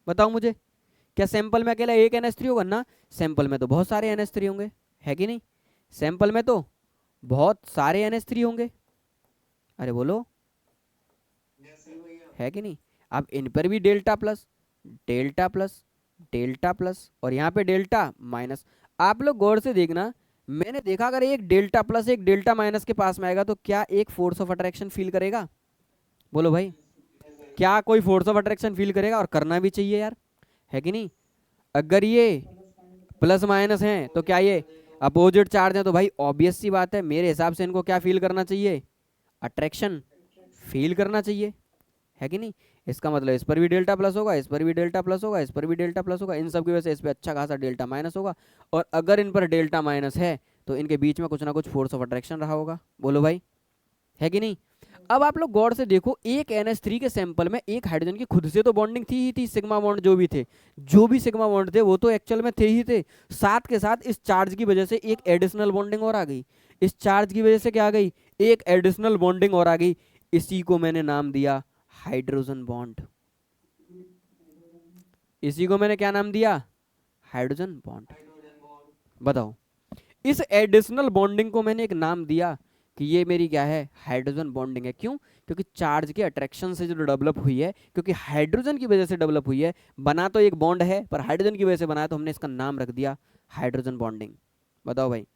बताओ मुझे। क्या सैंपल में अकेला एक NH3 होगा? ना, सैंपल में तो बहुत सारे NH3 होंगे, है कि नहीं? सैंपल में तो बहुत सारे NH3 होंगे। अरे बोलो, यस सर भैया। है कि नहीं? अब इन पर भी delta plus, delta plus, delta plus, और यहाँ पे डेल्टा माइनस। आप लोग गौर से देखना, मैंने देखा अगर एक डेल्टा प्लस एक डेल्टा माइनस के पास में आएगा तो क्या एक फोर्स ऑफ अट्रैक्शन फील करेगा? बोलो भाई, क्या कोई फोर्स ऑफ अट्रैक्शन फील करेगा? और करना भी चाहिए यार, है कि नहीं? अगर ये प्लस माइनस हैं तो क्या ये अपोजिट चार्ज है, तो भाई ऑब्वियस सी बात है मेरे हिसाब से इनको क्या फील करना चाहिए? अट्रैक्शन फील करना चाहिए, है कि नहीं? इसका मतलब इस पर भी डेल्टा प्लस होगा, इस पर भी डेल्टा प्लस होगा, इस पर भी डेल्टा प्लस होगा, इन सब की वजह से इस पर अच्छा खासा डेल्टा माइनस होगा। और अगर इन पर डेल्टा माइनस है तो इनके बीच में कुछ ना कुछ फोर्स ऑफ अट्रैक्शन रहा होगा। बोलो भाई, है कि नहीं? अब आप लोग गौर से देखो, एक NH3 के सैंपल में एक हाइड्रोजन की खुद से तो बॉन्डिंग थी ही थी, सिग्मा बॉन्ड जो भी थे, जो भी सिग्मा बॉन्ड थे वो तो एक्चुअल में थे ही थे। साथ के साथ इस चार्ज की वजह से एक एडिशनल बॉन्डिंग और आ गई। इस चार्ज की वजह से क्या आ गई? एक एडिशनल बॉन्डिंग और आ गई। इसी को मैंने नाम दिया हाइड्रोजन बॉन्ड। इसी को मैंने क्या नाम दिया? Hydrogen bond. बताओ, इस एडिशनल बॉन्डिंग को मैंने एक नाम दिया कि ये मेरी क्या है? हाइड्रोजन बॉन्डिंग है। क्यों? क्योंकि चार्ज के अट्रैक्शन से जो डेवलप हुई है, क्योंकि हाइड्रोजन की वजह से डेवलप हुई है। बना तो एक बॉन्ड है पर हाइड्रोजन की वजह से बना है, तो हमने इसका नाम रख दिया हाइड्रोजन बॉन्डिंग। बताओ भाई,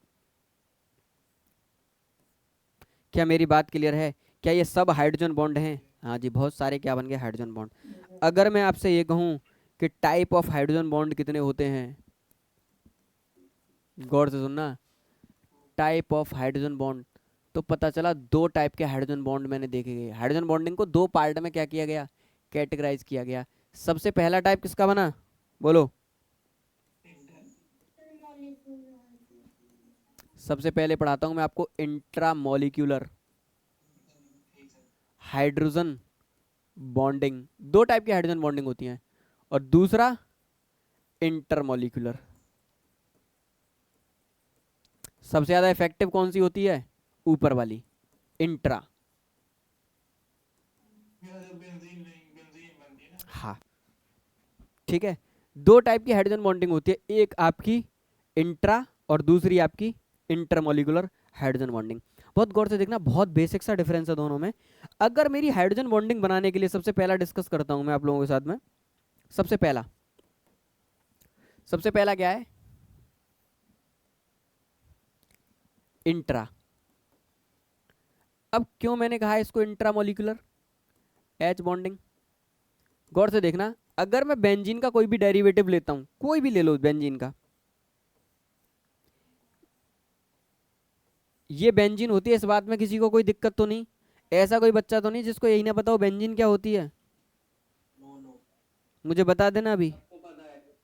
क्या मेरी बात क्लियर है? क्या ये सब हाइड्रोजन बॉन्ड हैं? हाँ जी, बहुत सारे क्या बन गए? Hydrogen bond. अगर मैं आपसे ये कहूँ कि टाइप ऑफ हाइड्रोजन बॉन्ड कितने होते हैं, गौर से सुनना, टाइप ऑफ हाइड्रोजन बॉन्ड, तो पता चला दो टाइप के हाइड्रोजन बॉन्ड मैंने देखे गए। हाइड्रोजन बॉन्डिंग को दो पार्ट में क्या किया गया? कैटेगराइज किया गया। सबसे पहला टाइप किसका बना? बोलो। सबसे पहले पढ़ाता हूं मैं आपको, इंट्रामोलिक्यूलर हाइड्रोजन बॉन्डिंग। दो टाइप की हाइड्रोजन बॉन्डिंग होती है। और दूसरा इंटरमोलिक्यूलर। सबसे ज्यादा इफेक्टिव कौन सी होती है? ऊपर वाली, इंट्रा। हाँ, ठीक है। दो टाइप की हाइड्रोजन बॉन्डिंग होती है, एक आपकी इंट्रा और दूसरी आपकी इंटरमोलिकुलर हाइड्रोजन बॉन्डिंग। बहुत गौर से देखना, बहुत बेसिक सा डिफरेंस है दोनों में। अगर मेरी हाइड्रोजन बॉन्डिंग बनाने के लिए सबसे पहला डिस्कस करता हूं मैं आप लोगों के साथ में, सबसे पहला क्या है? इंट्रा। अब क्यों मैंने कहा इसको इंट्रामोलिकुलर एच बॉन्डिंग? गौर से देखना, अगर मैं बेंजीन का कोई भी डेरिवेटिव लेता हूं, कोई भी ले लो बेंजीन का, ये बेंजीन होती है, इस बात में किसी को कोई दिक्कत तो नहीं? ऐसा कोई बच्चा तो नहीं जिसको यही ना पता हो बेंजीन क्या होती है? मुझे बता देना अभी।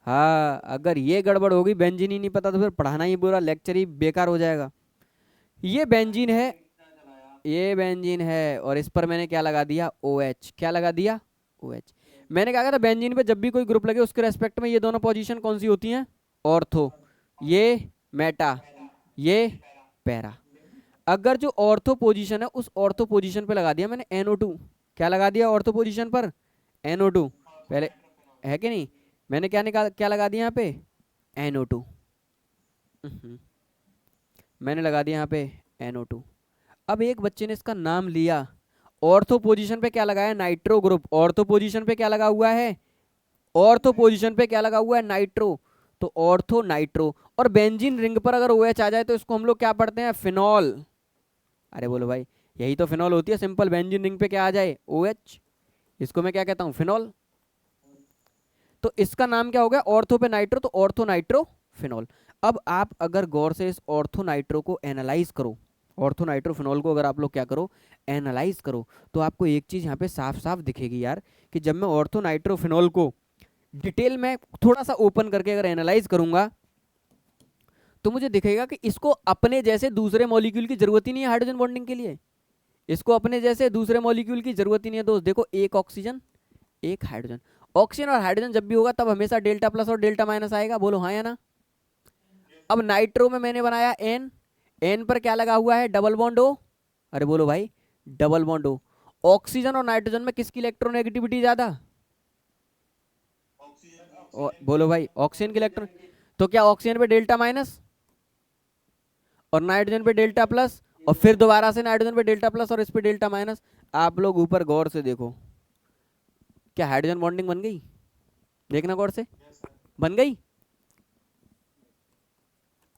हाँ, अगर ये गड़बड़ होगी, बेंजीन ही नहीं पता, तो फिर पढ़ाना ही पूरा लेक्चर ही बेकार हो जाएगा। ये बेंजीन है, ये बेंजीन है, और इस पर मैंने क्या लगा दिया? OH। क्या लगा दिया? OH। मैंने कहा था बेंजीन पे जब भी कोई ग्रुप लगे उसके रेस्पेक्ट में ये दोनों पोजीशन कौन सी होती हैं? ऑर्थो। ये मेटा, ये पैरा। अगर जो ऑर्थो पोजीशन है उस ऑर्थो पोजीशन पे लगा दिया मैंने NO2। क्या लगा दिया ऑर्थो पोजीशन पर? NO2। पहले, है कि नहीं? मैंने क्या निकाल, क्या लगा दिया यहाँ पे? NO2। मैंने लगा दिया यहाँ पे NO2। अब एक बच्चे ने इसका नाम लिया, ऑर्थो पोजीशन पे क्या लगाया? Nitro group. ऑर्थो पोजीशन पे क्या लगा हुआ है? ऑर्थो पोजीशन पे क्या लगा हुआ है? नाइट्रो। तो ऑर्थो नाइट्रो। और बेंजीन रिंग पर अगर OH आ जाए तो इसको हम लोग क्या पढ़ते हैं? फिनॉल। अरे बोलो भाई, यही तो फिनॉल होती है। सिंपल बेंजीन रिंग पे क्या आ जाए? OH। इसको मैं क्या कहता हूँ? फिनॉल। तो इसका नाम क्या हो गया? ऑर्थो पे नाइट्रो, तो ऑर्थो नाइट्रो फिनॉल। अब आप अगर गौर से इस ऑर्थो नाइट्रो को एनालाइज करो, ऑर्थो नाइट्रो फिनॉल को अगर आप लोग क्या करो? एनालाइज करो, तो आपको एक चीज यहाँ पे साफ साफ दिखेगी यार, कि जब मैं ऑर्थो नाइट्रो फिनॉल को डिटेल में थोड़ा सा ओपन करके अगर एनालाइज करूंगा तो मुझे दिखेगा कि इसको अपने जैसे दूसरे मॉलिक्यूल की जरूरत ही नहीं है हाइड्रोजन बॉन्डिंग के लिए। इसको अपने जैसे दूसरे मॉलिक्यूल की जरूरत ही नहीं है दोस्त। देखो, एक ऑक्सीजन, एक हाइड्रोजन। ऑक्सीजन और हाइड्रोजन जब भी होगा तब हमेशा डेल्टा प्लस और डेल्टा माइनस आएगा। बोलो हाँ या ना? अब नाइट्रो में मैंने बनाया N, N पर क्या लगा हुआ है? Double bond O। अरे बोलो भाई, डबल बॉन्ड O। ऑक्सीजन और नाइट्रोजन में किसकी इलेक्ट्रोनेगेटिविटी ज्यादा? बोलो भाई, ऑक्सीजन की इलेक्ट्रॉन। तो क्या ऑक्सीजन पे डेल्टा माइनस और नाइट्रोजन पे डेल्टा प्लस, और फिर दोबारा से नाइट्रोजन पे डेल्टा प्लस और इस पे डेल्टा माइनस। आप लोग ऊपर गौर से देखो, क्या हाइड्रोजन बॉन्डिंग बन गई? देखना गौर से, बन गई।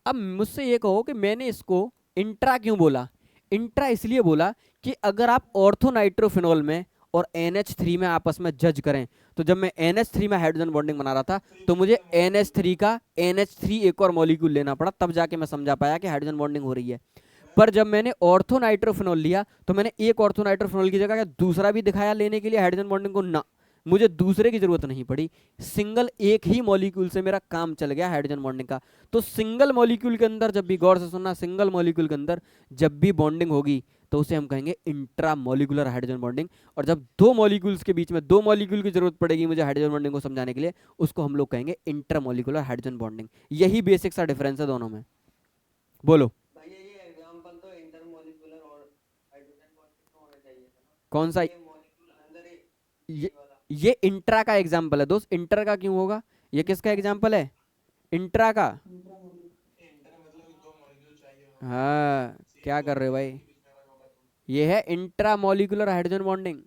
अब मुझसे ये कहो कि मैंने इसको इंट्रा क्यों बोला। इंट्रा इसलिए बोला कि अगर आप ऑर्थोनाइट्रोफिनॉल में और NH3 में आपस में जज करें, तो जब मैं NH3 में हाइड्रोजन बॉन्डिंग बना रहा था तो मुझे NH3 का NH3 एक और मॉलिक्यूल लेना पड़ा, तब जाके मैं समझा पाया कि हाइड्रोजन बॉन्डिंग हो रही है। पर जब मैंने ऑर्थोनाइट्रोफिनॉल लिया तो मैंने एक ऑर्थोनाइट्रोफिनॉल की जगह क्या दूसरा भी दिखाया लेने के लिए हाइड्रोजन बॉन्डिंग को, ना, मुझे दूसरे की जरूरत नहीं पड़ी। सिंगल एक ही मॉलिक्यूल से मेरा काम चल गया हाइड्रोजन बॉन्डिंग का। तो सिंगल मॉलिक्यूल के अंदर जब भी, गौर से सुनना, सिंगल मॉलिक्यूल के अंदर जब भी बॉन्डिंग होगी तो उसे हम कहेंगे इंट्रा मॉलिक्यूलर हाइड्रोजन बॉन्डिंग। और जब दो मॉलिक्यूल्स के बीच में दो मॉलिक्यूल की जरूरत पड़ेगी मुझे हाइड्रोजन बॉन्डिंग को समझाने के लिए, उसको हम लोग कहेंगे इंट्रा मॉलिक्यूलर हाइड्रोजन बॉन्डिंग। यही बेसिक सा डिफरेंस है दोनों में। बोलो भैया ये एग्जांपल तो इंटरमॉलिक्यूलर और हाइड्रोजन बॉन्डिंग का होना चाहिए था ना। कौन सा? ये मॉलिक्यूल अंदर ये वाला ये इंट्रा का एग्जाम्पल है दोस्त। इंटर का क्यों होगा? ये किसका एग्जाम्पल है? इंट्रा का। इंटर मतलब दो मॉलिक्यूल चाहिए हो, हाँ, क्या दो कर रहे हो भाई? मॉलिक्यूल के बीच में अगर होगा तो। ये है इंट्रा मॉलिक्यूलर हाइड्रोजन बॉन्डिंग।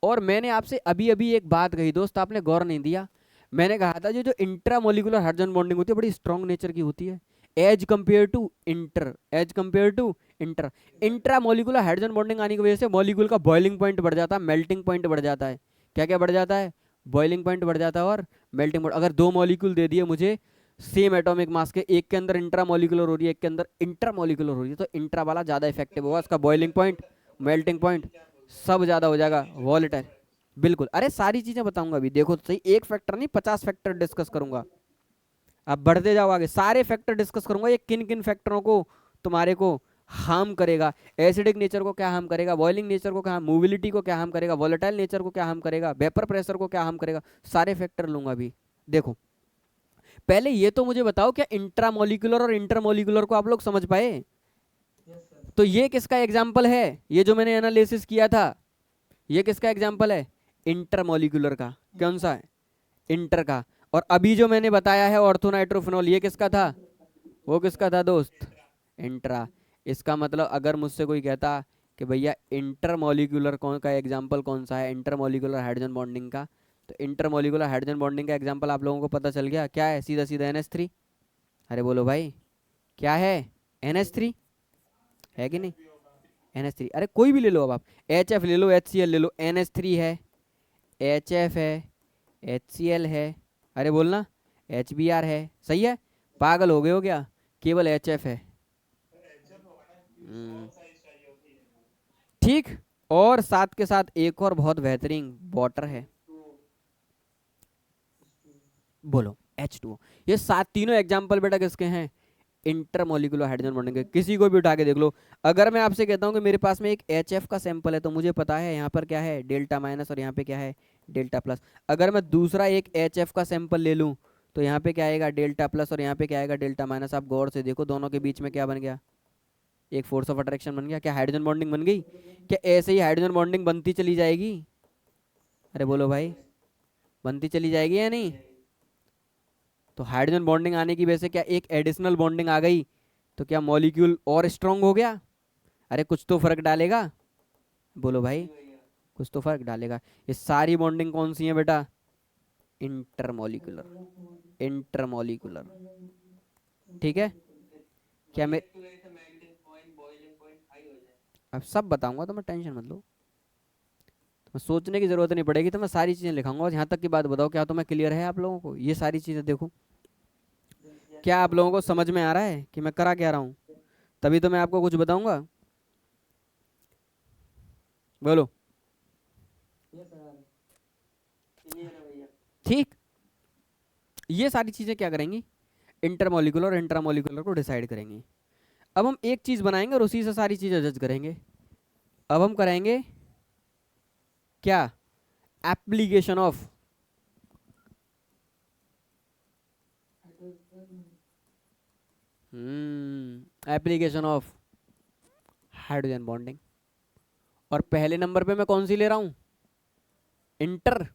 और मैंने आपसे अभी अभी एक बात कही दोस्त, आपने गौर नहीं दिया। मैंने कहा था जो इंट्रा मॉलिक्यूलर हाइड्रोजन बॉन्डिंग होती है बड़ी स्ट्रॉन्ग नेचर की होती है as compare to inter, as compare to inter. Intramolecular hydrogen bonding आने की वजह से मॉलिक्यूल का बॉइलिंग पॉइंट बढ़ जाता है, मेल्टिंग पॉइंट बढ़ जाता है। क्या क्या बढ़ जाता है? बॉइलिंग पॉइंट बढ़ जाता है और मेल्टिंग पॉइंट। अगर दो मॉलिक्यूल दे दिए मुझे सेम एटॉमिक मास के, एक के अंदर इंट्रा मॉलिक्यूलर हो रही है, एक के अंदर इंटर मॉलिक्यूलर हो रही है, तो इंट्रा वाला ज्यादा इफेक्टिव होगा, उसका बॉइलिंग पॉइंट, मेल्टिंग पॉइंट सब ज्यादा हो जाएगा, वॉलेटाइल। बिल्कुल, अरे सारी चीजें बताऊंगा अभी, देखो तो सही, एक फैक्टर नहीं 50 फैक्टर डिस्कस करूंगा। अब बढ़ते जाओ आगे, सारे फैक्टर डिस्कस करूंगा, ये किन किन फैक्टरों को तुम्हारे को हार्म करेगा, एसिडिक नेचर को क्या हार्म करेगा, बॉइलिंग नेचर को क्या, मोबिलिटी को क्या हार्म करेगा, वॉलेटाइल नेचर को क्या हार्म करेगा, वेपर प्रेशर को क्या हार्म करेगा, सारे फैक्टर लूंगा अभी। देखो पहले ये तो मुझे बताओ, क्या इंट्रामोलिकुलर और इंटरमोलिकुलर को आप लोग समझ पाए? Yes sir. तो ये किसका एग्जाम्पल है? ये जो मैंने एनालिसिस किया था ये किसका एग्जाम्पल है? इंटरमोलिकुलर का। कौन सा है? इंटर का। और अभी जो मैंने बताया है ऑर्थोनाइट्रोफिनॉल, ये किसका था? वो किसका था दोस्त? इंट्रा। इसका मतलब अगर मुझसे कोई कहता कि भैया इंटरमोलिकुलर कौन का एग्जाम्पल कौन सा है इंटरमोलिकुलर हाइड्रोजन बॉन्डिंग का, तो इंटरमोलिकुलर हाइड्रोजन बॉन्डिंग का एग्जाम्पल आप लोगों को पता चल गया क्या है? सीधा सीधा NH3। अरे बोलो भाई, क्या है? NH3 है कि नहीं? NH3, अरे कोई भी ले लो, अब आप HF ले लो, HCl ले लो, NH3 है, HF है, HCl है, अरे बोलना HBr है, सही है? पागल हो गए हो क्या? केवल HF है। हम्म, साइज चाहिए होती है। ठीक। और साथ के साथ एक और बहुत बेहतरीन वाटर है, बोलो H2O। ये सात तीनों एग्जाम्पल बेटा किसके हैं? इंटरमोलिकुलर हाइड्रोजन बॉन्डिंग के। किसी को भी उठा के देख लो। अगर मैं आपसे कहता हूँ कि मेरे पास में एक HF का सैंपल है तो मुझे पता है यहाँ पर क्या है, डेल्टा माइनस, और यहाँ पे क्या है, डेल्टा प्लस। अगर मैं दूसरा एक HF का सैंपल ले लूँ तो यहाँ पे क्या आएगा, डेल्टा प्लस, और यहाँ पे क्या आएगा, डेल्टा माइनस। आप गौर से देखो दोनों के बीच में क्या बन गया, एक फोर्स ऑफ अट्रैक्शन बन गया। क्या हाइड्रोजन बॉन्डिंग बन गई? क्या ऐसे ही हाइड्रोजन बॉन्डिंग बनती चली जाएगी? अरे बोलो भाई, बनती चली जाएगी या नहीं? तो हाइड्रोजन बॉन्डिंग आने की वजह से क्या एक एडिशनल बॉन्डिंग आ गई, तो क्या मॉलिक्यूल और स्ट्रांग हो गया? अरे कुछ तो फर्क डालेगा, बोलो भाई, कुछ तो फर्क डालेगा। ये सारी बॉन्डिंग कौन सी है बेटा? Intermolecular, intermolecular. ठीक है? क्या मैं melting point, boiling point high हो जाए। अब सब बताऊंगा, तो मैं टेंशन मत लो, तो सोचने की जरूरत नहीं पड़ेगी, तो मैं सारी चीजें लिखाऊंगा। यहाँ तक की बात बताओ, क्या तुम्हें क्लियर है आप लोगों को? ये सारी चीजें देखो, क्या आप लोगों को समझ में आ रहा है कि मैं करा क्या रहा हूँ? तभी तो मैं आपको कुछ बताऊंगा। बोलो। यस सर, क्लियर है भैया। ठीक। ये सारी चीजें क्या करेंगी, इंटरमोलिकुलर और इंट्रामोलिकुलर को डिसाइड करेंगी। अब हम एक चीज बनाएंगे और उसी से सारी चीजें जज करेंगे। अब हम करेंगे क्या, application of, application of hydrogen bonding. और पहले नंबर पे मैं कौन सी ले रहा हूं, इंटर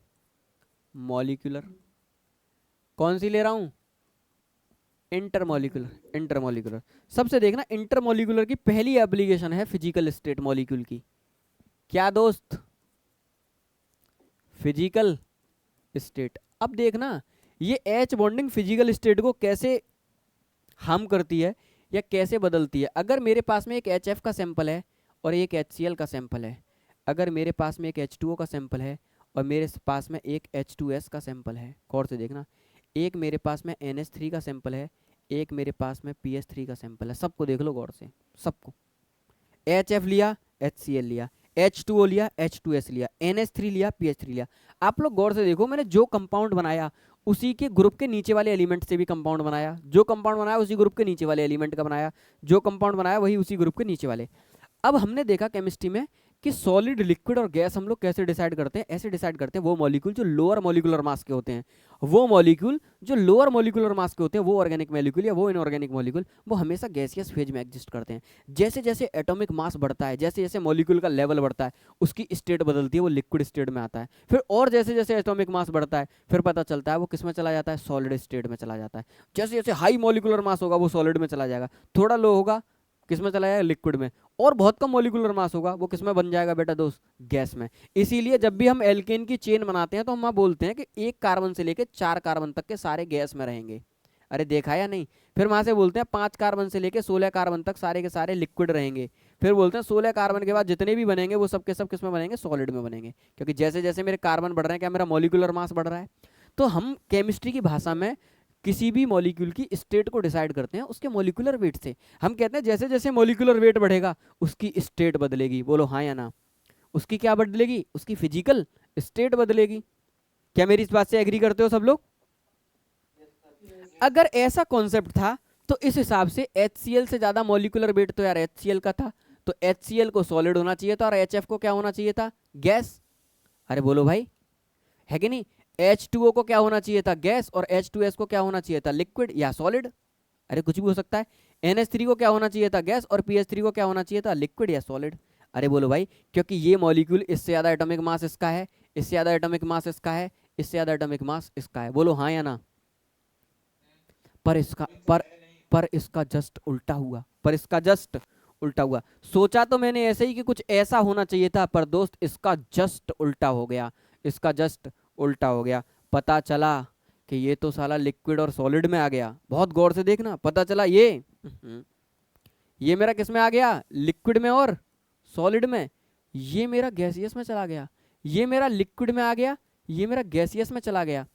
मॉलिक्यूलर। कौन सी ले रहा हूं, इंटरमोलिकुलर, इंटरमोलिकुलर। सबसे देखना, इंटरमोलिकुलर की पहली एप्लीकेशन है फिजिकल स्टेट मॉलिक्यूल की। क्या दोस्त? Physical state. अब देखना, ये H बॉन्डिंग फिजिकल स्टेट को कैसे हार्म करती है या कैसे बदलती है। अगर मेरे पास में एक HF का सैंपल है और एक HCl का सैंपल है, अगर मेरे पास में एक H2O का सैंपल है और मेरे पास में एक H2S का सैंपल है, गौर से देखना, एक मेरे पास में NH3 का सैंपल है, एक मेरे पास में PH3 का सैंपल है, सबको देख लो गौर से, सबको। HF लिया, HCl लिया, H2O लिया, H2S लिया, NH3 लिया, PH3 लिया। आप लोग गौर से देखो, मैंने जो कंपाउंड बनाया उसी के ग्रुप के नीचे वाले एलिमेंट से भी कंपाउंड बनाया, जो कंपाउंड बनाया उसी ग्रुप के नीचे वाले एलिमेंट का बनाया, जो कंपाउंड बनाया वही उसी ग्रुप के नीचे वाले। अब हमने देखा केमिस्ट्री में कि सॉलिड, लिक्विड और गैस हम लोग कैसे डिसाइड करते हैं, ऐसे डिसाइड करते हैं वो मॉलिक्यूल जो लोअर मॉलिक्यूलर मास के होते हैं, वो मॉलिक्यूल जो लोअर मॉलिक्यूलर मास के होते हैं, वो ऑर्गेनिक मॉलिक्यूल या वो इनऑर्गेनिक मॉलिक्यूल, वो हमेशा गैसियस फेज में एग्जिस्ट करते हैं। जैसे जैसे एटॉमिक मास बढ़ता है, जैसे जैसे मॉलिक्यूल का लेवल बढ़ता है, उसकी स्टेट बदलती है, वो लिक्विड स्टेट में आता है। फिर और जैसे जैसे एटॉमिक मास बढ़ता है, फिर पता चलता है वो किस में चला जाता है, सॉलिड स्टेट में चला जाता है। जैसे जैसे हाई मॉलिक्यूलर मास होगा वो सॉलिड में चला जाएगा, थोड़ा लो होगा किस में चला जाएगा, लिक्विड में, और बहुत कम मॉलिक्यूलर मास होगा वो किस में बन जाएगा बेटा दोस्त, गैस में। इसीलिए जब भी हम एल्केन की चेन बनाते हैं तो हम वहाँ बोलते हैं कि 1 कार्बन से लेके 4 कार्बन तक के सारे गैस में रहेंगे। अरे देखा या नहीं। फिर वहां से बोलते हैं 5 कार्बन से लेके 16 कार्बन तक सारे के सारे लिक्विड रहेंगे। फिर बोलते हैं 16 कार्बन के बाद जितने भी बनेंगे वो सब के सब किस में बनेंगे, सॉलिड में बनेंगे, क्योंकि जैसे जैसे मेरे कार्बन बढ़ रहे हैं क्या मेरा मॉलिक्यूलर मास बढ़ रहा है। तो हम केमिस्ट्री की भाषा में किसी भी मॉलिक्यूल की स्टेट को डिसाइड करते हैं उसके मॉलिक्यूलर वेट से। हम कहते हैं जैसे जैसे मॉलिक्यूलर वेट बढ़ेगा उसकी स्टेट बदलेगी। बोलो हाँ या ना। उसकी क्या बदलेगी, उसकी फिजिकल स्टेट बदलेगी। क्या मेरी इस बात से एग्री करते हो सब लोग? अगर ऐसा कॉन्सेप्ट था तो इस हिसाब से HCl से ज्यादा मॉलिक्यूलर वेट तो यार HCl का था, तो HCl को सॉलिड होना चाहिए था और HF को क्या होना चाहिए था, गैस। अरे बोलो भाई, है कि नहीं। H2O को क्या होना चाहिए था, गैस, और H2S को क्या होना चाहिए था, लिक्विड या सॉलिड। अरे कुछ भी हो सकता है। NH3 को क्या होना चाहिए था, गैस, और PH3 को क्या होना चाहिए था, लिक्विड या सॉलिड। अरे बोलो भाई, क्योंकि ये मॉलिक्यूल इससे ज्यादा एटॉमिक मास इसका है, इससे ज्यादा एटॉमिक मास इसका है, इससे ज्यादा एटॉमिक मास इसका है। बोलो हाँ या ना। पर इसका पर इसका जस्ट उल्टा हुआ, पर इसका जस्ट उल्टा हुआ। सोचा तो मैंने ऐसे ही कि कुछ ऐसा होना चाहिए था, पर दोस्त इसका जस्ट उल्टा हो गया, इसका जस्ट उल्टा हो गया। पता चला कि ये तो साला लिक्विड और सॉलिड में आ गया। बहुत गौर से देखना, पता चला ये मेरा किस में आ गया, लिक्विड में और सॉलिड में। ये मेरा गैसियस में चला गया, ये मेरा लिक्विड में आ गया, ये मेरा गैसियस में चला गया।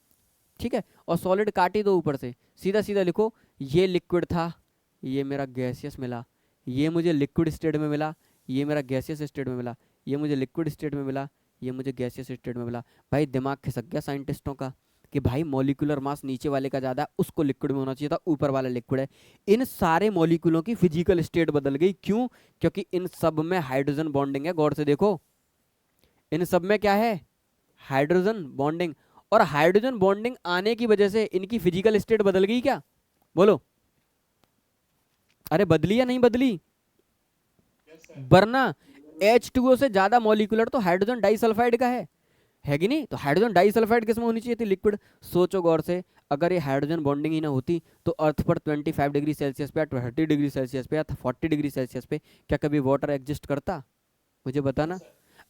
ठीक है, और सॉलिड काट ही दो ऊपर से, सीधा सीधा लिखो, ये लिक्विड था, ये मेरा गैसियस मिला, ये मुझे लिक्विड स्टेट में मिला, ये मेरा गैसियस स्टेट में मिला, ये मुझे लिक्विड स्टेट में मिला, ये मुझे गैसियस स्टेट में मिला। भाई दिमाग खिसक गया साइंटिस्टों का कि भाई मॉलिक्यूलर मास नीचे वाले का ज़्यादा, उसको लिक्विड में होना चाहिए था, ऊपर वाला लिक्विड है। इन सारे मॉलिक्यूलों की फिजिकल स्टेट बदल गई। क्यों? क्योंकि इन सब में हाइड्रोजन बॉन्डिंग है। गौर से देखो, इन सब में क्या है, हाइड्रोजन बॉन्डिंग। और हाइड्रोजन बॉन्डिंग आने की वजह से इनकी फिजिकल स्टेट बदल गई क्या? बोलो। अरे बदली या नहीं बदली? वरना H2O से ज्यादा मॉलिक्यूलर तो हाइड्रोजन डाइसल्फाइड का है कि नहीं। तो हाइड्रोजन डाइसल्फाइड किस में होनी चाहिए थी, लिक्विड। सोचो गौर से, अगर ये हाइड्रोजन बॉन्डिंग ही ना होती तो अर्थ पर 25 डिग्री सेल्सियस पे या 30 डिग्री सेल्सियस पे या 40 डिग्री सेल्सियस पे क्या कभी वाटर एग्जिस्ट करता? मुझे बताना।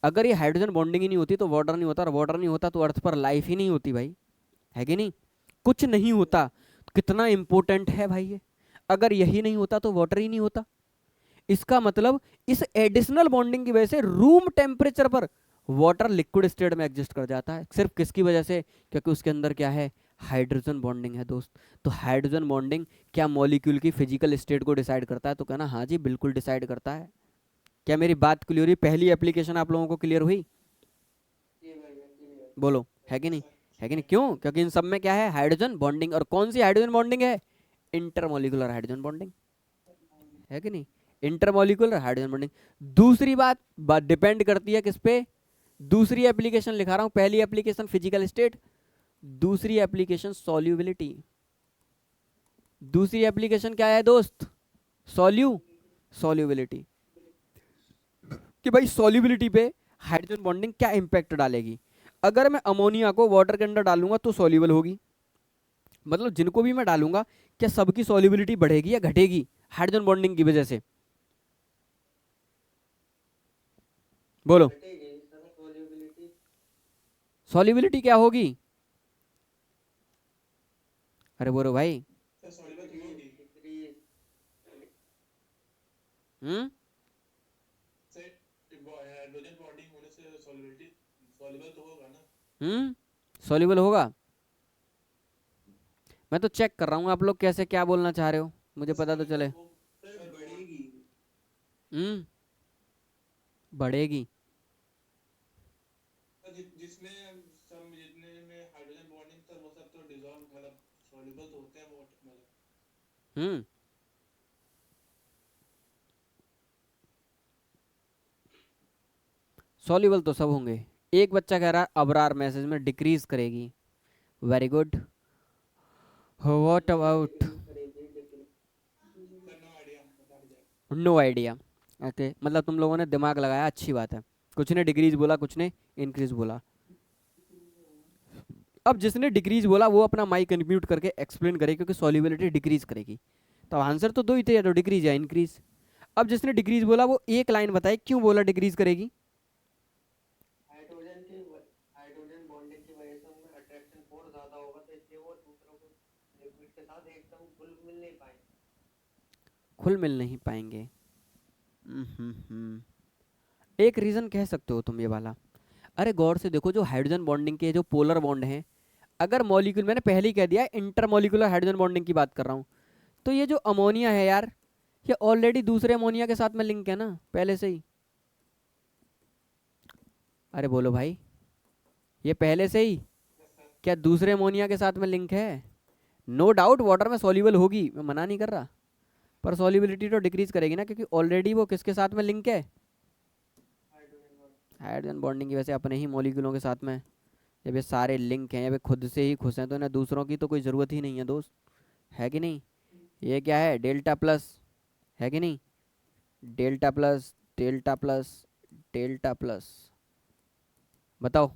अगर ये हाइड्रोजन बॉन्डिंग ही नहीं होती तो वाटर नहीं होता, और वाटर नहीं होता तो अर्थ पर लाइफ ही नहीं होती भाई, है कि नहीं। कुछ नहीं होता। कितना इंपॉर्टेंट है भाई ये। अगर यही नहीं होता तो वाटर ही नहीं होता। इसका मतलब इस एडिशनल बॉन्डिंग की वजह से रूम टेम्परेचर पर वाटर लिक्विड स्टेट में एग्जिस्ट कर जाता है। सिर्फ किसकी वजह से? क्योंकि उसके अंदर क्या है, हाइड्रोजन बॉन्डिंग है दोस्त। तो हाइड्रोजन बॉन्डिंग क्या मॉलिक्यूल की फिजिकल स्टेट को डिसाइड करता है? तो कहना हाँ जी बिल्कुल डिसाइड करता है। क्या मेरी बात क्लियर हुई? पहली एप्लीकेशन आप लोगों को क्लियर हुई? बोलो, है कि नहीं, है कि नहीं। क्यों? क्योंकि इन सब में क्या है, हाइड्रोजन बॉन्डिंग। और कौन सी हाइड्रोजन बॉन्डिंग है? इंटरमॉलिक्यूलर हाइड्रोजन बॉन्डिंग, है कि नहीं। Intermolecular hydrogen bonding. दूसरी बात डिपेंड करती है किस पे? दूसरी एप्लीकेशन लिखा रहा हूं। पहली एप्लीकेशन फिजिकल स्टेट, दूसरी एप्लीकेशन सॉल्युबिलिटी। दूसरी एप्लीकेशन क्या है दोस्त? सॉल्युबिलिटी। कि भाई सॉल्युबिलिटी पे हाइड्रोजन बॉन्डिंग क्या इंपैक्ट डालेगी। अगर मैं अमोनिया को वाटर के अंदर डालूंगा तो सॉल्युबल होगी। मतलब जिनको भी मैं डालूंगा क्या सबकी सॉल्युबिलिटी बढ़ेगी या घटेगी हाइड्रोजन बॉन्डिंग की वजह से? बोलो। सॉल्युबिलिटी क्या होगी? अरे बोलो भाई। सर सॉल्युबल तो होगी। डिक्रीज हम्म सर हाइड्रोजन बॉन्डिंग होने से सॉल्युबिलिटी सॉल्युबल तो होगा ना। सॉल्युबल होगा। मैं तो चेक कर रहा हूँ आप लोग कैसे क्या बोलना चाह रहे हो, मुझे सर पता तो सॉल्युबल चले। हो सर बढ़ेगी। हम्म बढ़ेगी। सर जिसमें सब जितने में हाइड्रोजन बॉन्डिंग सर वो सब तो डिसॉल्व मतलब सॉल्युबल तो होते हैं वो मतलब। हम्म सॉल्युबल तो सब होंगे। एक बच्चा कह रहा है अबरार मैसेज में डिक्रीज करेगी। Very good. What about? Decrease करेगी डिक्रीज सर नो आइडिया बता दीजिए। No idea. ओके, मतलब तुम लोगों ने दिमाग लगाया, अच्छी बात है। कुछ ने डिक्रीज बोला, कुछ ने इंक्रीज बोला। अब जिसने डिक्रीज बोला वो अपना माइक अनम्यूट करके एक्सप्लेन करे, क्योंकि सॉल्युबिलिटी डिक्रीज करेगी। तो आंसर तो दो ही थे, या तो डिक्रीज या इंक्रीज। अब जिसने डिक्रीज बोला वो एक लाइन बताए क्यों बोला डिक्रीज करेगी। हाइड्रोजन की हाइड्रोजन बॉन्डिंग की वजह से उनमें अट्रैक्शन फोर्स ज्यादा होगा, तो इसलिए वो दूसरों को लिक्विड के साथ एकदम घुल मिल नहीं पाएंगे। खुल मिल नहीं पाएंगे। हम्म। एक रीजन कह सकते हो तुम ये वाला। अरे गौर से देखो, जो हाइड्रोजन बॉन्डिंग के जो पोलर बॉन्ड हैं, अगर मॉलिक्यूल, मैंने पहले ही कह दिया इंटरमॉलिक्यूलर हाइड्रोजन बॉन्डिंग की बात कर रहा हूँ, तो ये जो अमोनिया है यार, ये ऑलरेडी दूसरे अमोनिया के साथ में लिंक है ना पहले से ही। अरे बोलो भाई, ये पहले से ही क्या दूसरे अमोनिया के साथ में लिंक है? नो डाउट वाटर में सॉल्युबल होगी, मैं मना नहीं कर रहा, पर सॉल्युबिलिटी तो डिक्रीज करेगी ना, क्योंकि ऑलरेडी वो किसके साथ में लिंक है? हाइड्रोजन बॉन्ड हाइड्रोजन बॉन्डिंग की वजह से अपने ही मॉलिक्यूलों के साथ में जब ये सारे लिंक हैं, जब ये खुद से ही खुश हैं, तो इन्हें दूसरों की तो कोई ज़रूरत ही नहीं है दोस्त, है कि नहीं? ये क्या है, डेल्टा प्लस, है कि नहीं? Delta plus delta plus delta plus, बताओ।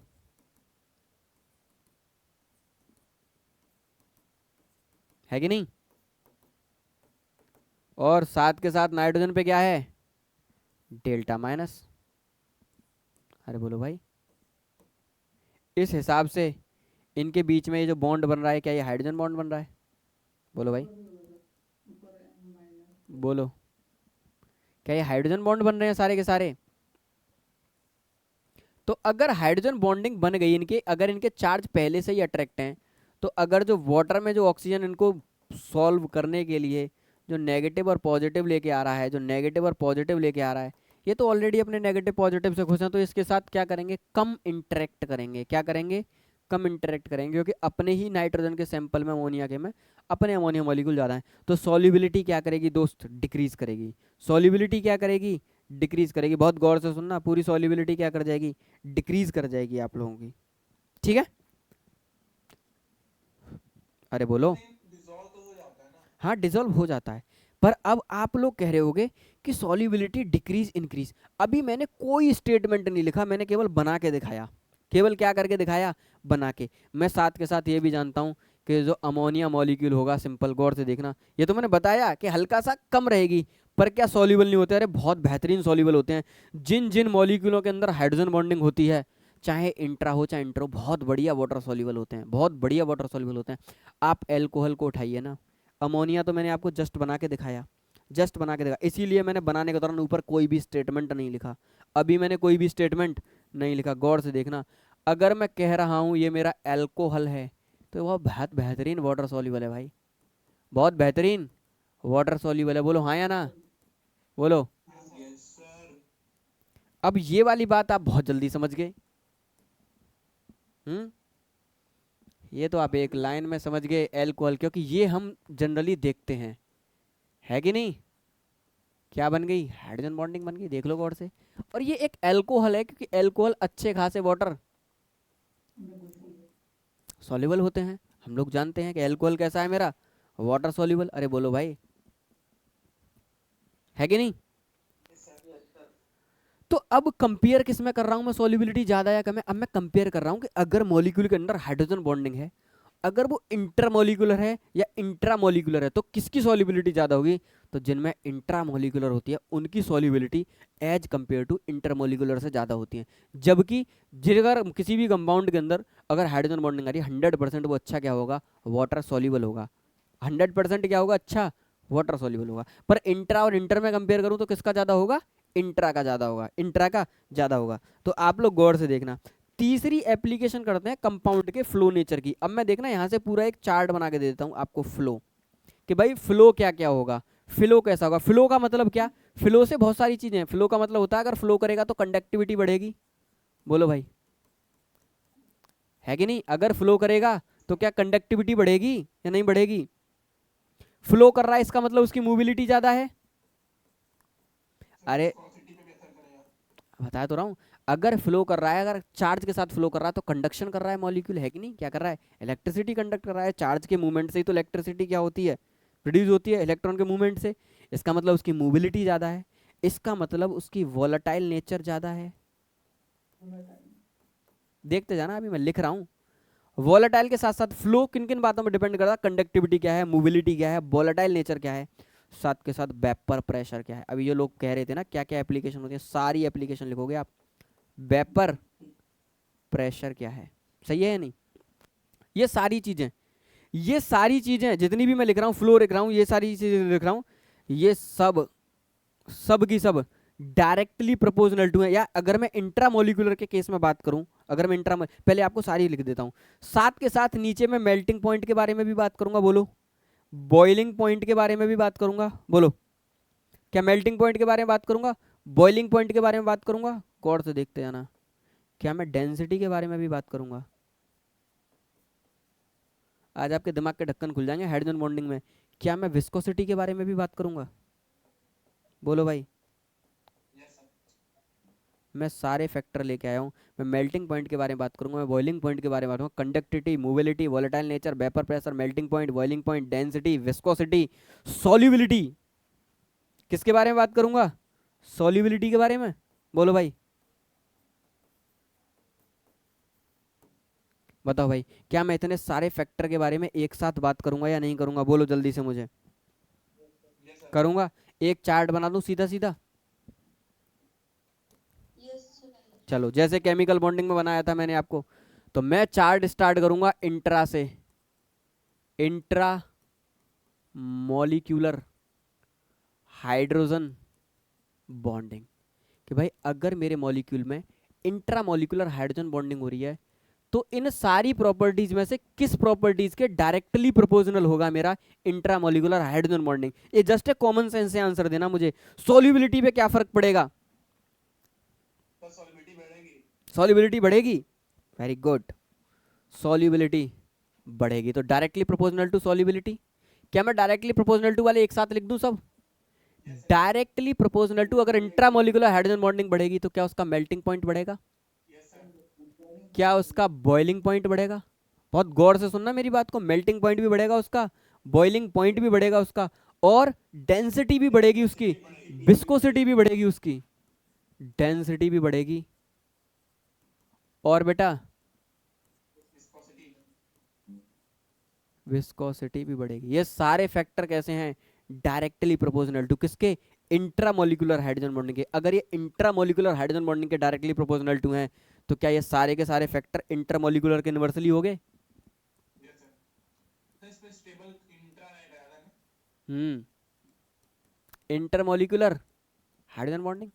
है कि नहीं? और साथ के साथ नाइट्रोजन पे क्या है? Delta minus. अरे बोलो भाई, इस हिसाब से इनके बीच में ये जो बॉन्ड बन रहा है, क्या ये हाइड्रोजन बॉन्ड बन रहा है? बोलो भाई, बोलो, क्या ये हाइड्रोजन बॉन्ड बन रहे हैं सारे के सारे? तो अगर हाइड्रोजन बॉन्डिंग बन गई इनके, अगर इनके चार्ज पहले से ही अट्रैक्ट हैं, तो अगर जो वाटर में जो ऑक्सीजन इनको सॉल्व करने के लिए जो नेगेटिव और पॉजिटिव लेके आ रहा है, जो नेगेटिव और पॉजिटिव लेके आ रहा है, ये तो ऑलरेडी अपने नेगेटिव पॉजिटिव से खुश हैं, तो इसके साथ क्या करेंगे, कम इंटरेक्ट करेंगे। क्या करेंगे? कम इंटरेक्ट करेंगे, क्योंकि अपने ही नाइट्रोजन के सैंपल में अमोनिया के में अपने अमोनिया मॉलिक्यूल ज़्यादा है, तो सॉल्युबिलिटी क्या करेगी दोस्त? डिक्रीज करेगी। सॉल्युबिलिटी क्या करेगी? डिक्रीज करेगी। बहुत गौर से सुनना, पूरी सॉल्युबिलिटी क्या कर जाएगी? डिक्रीज कर जाएगी आप लोगों की। ठीक है? अरे बोलो। डिसॉल्व तो हो जाता है ना। हाँ, डिजोल्व हो जाता है, पर अब आप लोग कह रहे होगे कि सॉल्युबिलिटी डिक्रीज इंक्रीज। अभी मैंने कोई स्टेटमेंट नहीं लिखा, मैंने केवल बना के दिखाया। केवल क्या करके दिखाया? बना के। मैं साथ के साथ ये भी जानता हूँ कि जो अमोनिया मॉलिक्यूल होगा, सिंपल गौर से देखना, ये तो मैंने बताया कि हल्का सा कम रहेगी, पर क्या सॉल्युबल नहीं होते? अरे बहुत बेहतरीन सॉल्युबल होते हैं। जिन जिन मॉलिक्यूलों के अंदर हाइड्रोजन बॉन्डिंग होती है, चाहे इंट्रा हो चाहे इंटर हो, बहुत बढ़िया वाटर सॉल्युबल होते हैं, बहुत बढ़िया वाटर सॉल्युबल होते हैं। आप एल्कोहल को उठाइए ना, अमोनिया तो मैंने आपको जस्ट बना के दिखाया, जस्ट बना के दिखाया, इसीलिए मैंने बनाने के दौरान ऊपर कोई भी स्टेटमेंट नहीं लिखा। अभी मैंने कोई भी स्टेटमेंट नहीं लिखा, गौर से देखना। अगर मैं कह रहा हूँ ये मेरा एल्कोहल है, तो वह बहुत बेहतरीन वाटर सॉल्युबल है भाई, बहुत बेहतरीन वाटर सॉल्युबल है। बोलो हाँ या ना, बोलो। Yes sir. अब ये वाली बात आप बहुत जल्दी समझ गए। हम्म ये तो आप एक लाइन में समझ गए एल्कोहल, क्योंकि ये हम जनरली देखते हैं, है कि नहीं? क्या बन गई? हाइड्रोजन बॉन्डिंग बन गई, देख लो गौर से। और ये एक एल्कोहल है, क्योंकि एल्कोहल अच्छे खासे वाटर सॉल्युबल होते हैं। हम लोग जानते हैं कि एल्कोहल कैसा है मेरा, वाटर सॉल्युबल। अरे बोलो भाई, है कि नहीं? Yes sir. Yes sir. तो अब कंपेयर किस में कर रहा हूं मैं, सॉल्युबिलिटी ज्यादा या कम है? अब मैं कंपेयर कर रहा हूं कि अगर मॉलिक्यूल के अंदर हाइड्रोजन बॉन्डिंग है, अगर वो इंटरमॉलिक्यूलर है या इंट्रामॉलिक्यूलर है, तो किसकी सॉल्युबिलिटी ज्यादा होगी? तो जिनमें इंट्रामोलिकुलर होती है उनकी solubility as compare to intermolecular से ज़्यादा होती है। जबकि अगर किसी भी कंपाउंड के अंदर अगर हाइड्रोजन बॉन्डिंग आ रही है 100% वो अच्छा क्या होगा, वाटर सॉल्युबल होगा। 100% क्या होगा, अच्छा वाटर सॉल्युबल होगा। पर इंट्रा और इंटर में कंपेयर करूँ तो किसका ज़्यादा होगा, इंट्रा का ज़्यादा होगा, इंट्रा का ज़्यादा होगा। तो आप लोग गौर से देखना। तीसरी एप्लीकेशन करते हैं कंपाउंड के फ्लो नेचर की। अब मैं देखना यहाँ से पूरा एक चार्ट बना के दे देता हूँ आपको फ्लो, कि भाई फ्लो क्या क्या होगा, फ्लो कैसा होगा। फ्लो का मतलब क्या, फ्लो से बहुत सारी चीजें हैं। फ्लो का मतलब होता है अगर फ्लो करेगा तो कंडक्टिविटी बढ़ेगी, बोलो भाई है कि नहीं। अगर फ्लो करेगा तो क्या कंडक्टिविटी बढ़ेगी या नहीं बढ़ेगी। फ्लो कर रहा है इसका मतलब उसकी मोबिलिटी ज्यादा है। सर अरे विस्कोसिटी पे भी असर करेगा। बता तो रहा हूँ, अगर फ्लो कर रहा है, अगर चार्ज के साथ फ्लो कर रहा है तो कंडक्शन कर रहा है मॉलिक्यूल, है कि नहीं। क्या कर रहा है, इलेक्ट्रिसिटी कंडक्ट कर रहा है। चार्ज के मूवमेंट से ही तो इलेक्ट्रिसिटी क्या होती है, प्रोड्यूस होती है, इलेक्ट्रॉन के मूवमेंट से। इसका मतलब उसकी मोबिलिटी ज़्यादा है, इसका मतलब उसकी वॉलेटाइल नेचर ज़्यादा है। देखते जाना, अभी मैं लिख रहा हूँ। वॉलेटाइल के साथ साथ फ्लो किन किन बातों पर डिपेंड करता है, कंडक्टिविटी क्या है, मोबिलिटी क्या है, वॉलेटाइल नेचर क्या है, साथ के साथ वेपर प्रेशर क्या है। अभी ये लोग कह रहे थे ना क्या क्या एप्लीकेशन होती है, सारी एप्लीकेशन लिखोगे आप। वेपर प्रेशर क्या है, सही है या नहीं। ये सारी चीजें, ये सारी चीजें जितनी भी मैं लिख रहा हूँ, फ्लो लिख रहा हूँ, ये सारी चीजें लिख रहा हूँ, ये सब सब की सब डायरेक्टली प्रोपोर्शनल टू है। या अगर मैं इंट्रामोलिकुलर के केस में बात करूं, अगर मैं पहले आपको सारी लिख देता हूं। साथ के साथ नीचे मैं मेल्टिंग पॉइंट के बारे में भी बात करूंगा, बोलो। बॉइलिंग पॉइंट के बारे में भी बात करूंगा, बोलो। क्या मेल्टिंग पॉइंट के बारे में बात करूंगा, बॉइलिंग पॉइंट के बारे में बात करूंगा, गौर से देखते जाना। क्या मैं डेंसिटी के बारे में भी बात करूंगा। आज आपके दिमाग के ढक्कन खुल जाएंगे हाइड्रोजन बॉन्डिंग में। क्या मैं विस्कोसिटी के बारे में भी बात करूंगा, बोलो भाई। Yes sir. मैं सारे फैक्टर लेके आया हूँ। मैं मेल्टिंग पॉइंट के बारे में बात करूंगा, मैं बॉइलिंग पॉइंट के बारे में बात करूंगा, conductivity, mobility, volatile nature, vapour pressure, melting point, boiling point, density, viscosity, solubility. किसके बारे में बात करूंगा, सॉल्युबिलिटी के बारे में, बोलो भाई। बताओ भाई, क्या मैं इतने सारे फैक्टर के बारे में एक साथ बात करूंगा या नहीं करूंगा, बोलो जल्दी से मुझे। Yes sir. करूंगा। एक चार्ट बना दूं सीधा सीधा, चलो जैसे केमिकल बॉन्डिंग में बनाया था मैंने आपको। तो मैं चार्ट स्टार्ट करूंगा इंट्रा से, इंट्रा मॉलिक्यूलर हाइड्रोजन बॉन्डिंग। कि भाई अगर मेरे मॉलिक्यूल में इंट्रा मॉलिक्यूलर हाइड्रोजन बॉन्डिंग हो रही है तो इन सारी प्रॉपर्टीज में से किस प्रॉपर्टीज के डायरेक्टली प्रोपोर्शनल होगा मेरा इंट्रा मॉलिक्यूलर हाइड्रोजन बॉन्डिंग। ये जस्ट ए कॉमन सेंस से आंसर देना मुझे। सॉल्युबिलिटी पे क्या फर्क पड़ेगा, सर सॉल्युबिलिटी बढ़ेगी। सॉल्युबिलिटी बढ़ेगी, वेरी गुड। सॉल्युबिलिटी बढ़ेगी तो डायरेक्टली प्रोपोर्शनल टू सॉल्युबिलिटी। क्या मैं डायरेक्टली प्रोपोर्शनल टू वाले एक साथ लिख दूं सब। Yes sir. Directly proportional to, अगर इंट्रामोलिकुलर हाइड्रोजन बॉन्डिंग बढ़ेगी तो क्या उसका मेल्टिंग पॉइंट बढ़ेगा, यस सर। क्या उसका बॉइलिंग पॉइंट बढ़ेगा। बहुत गौर से सुनना मेरी बात को, मेल्टिंग पॉइंट भी बढ़ेगा उसका, बॉइलिंग पॉइंट भी बढ़ेगा उसका, और डेंसिटी भी बढ़ेगी उसकी, विस्कोसिटी भी बढ़ेगी उसकी, डेंसिटी भी बढ़ेगी। और बेटा विस्कोसिटी। विस्कोसिटी भी बढ़ेगी। ये सारे फैक्टर कैसे हैं, डायरेक्टली प्रोपोर्शनल टू किसके, इंट्रामोलिकुलर हाइड्रोजन बॉन्डिंग के। अगर ये इंट्रामोलिकुलर हाइड्रोजन बॉन्डिंग के डायरेक्टली प्रोपोर्शनल टू हैं तो क्या ये सारे के सारे फैक्टर इंटरमोलिकुलर के इन्वर्सली हो गए। Yes sir. सर इस पे स्टेबल इंट्रा रहेगा ना। Intermolecular hydrogen bonding.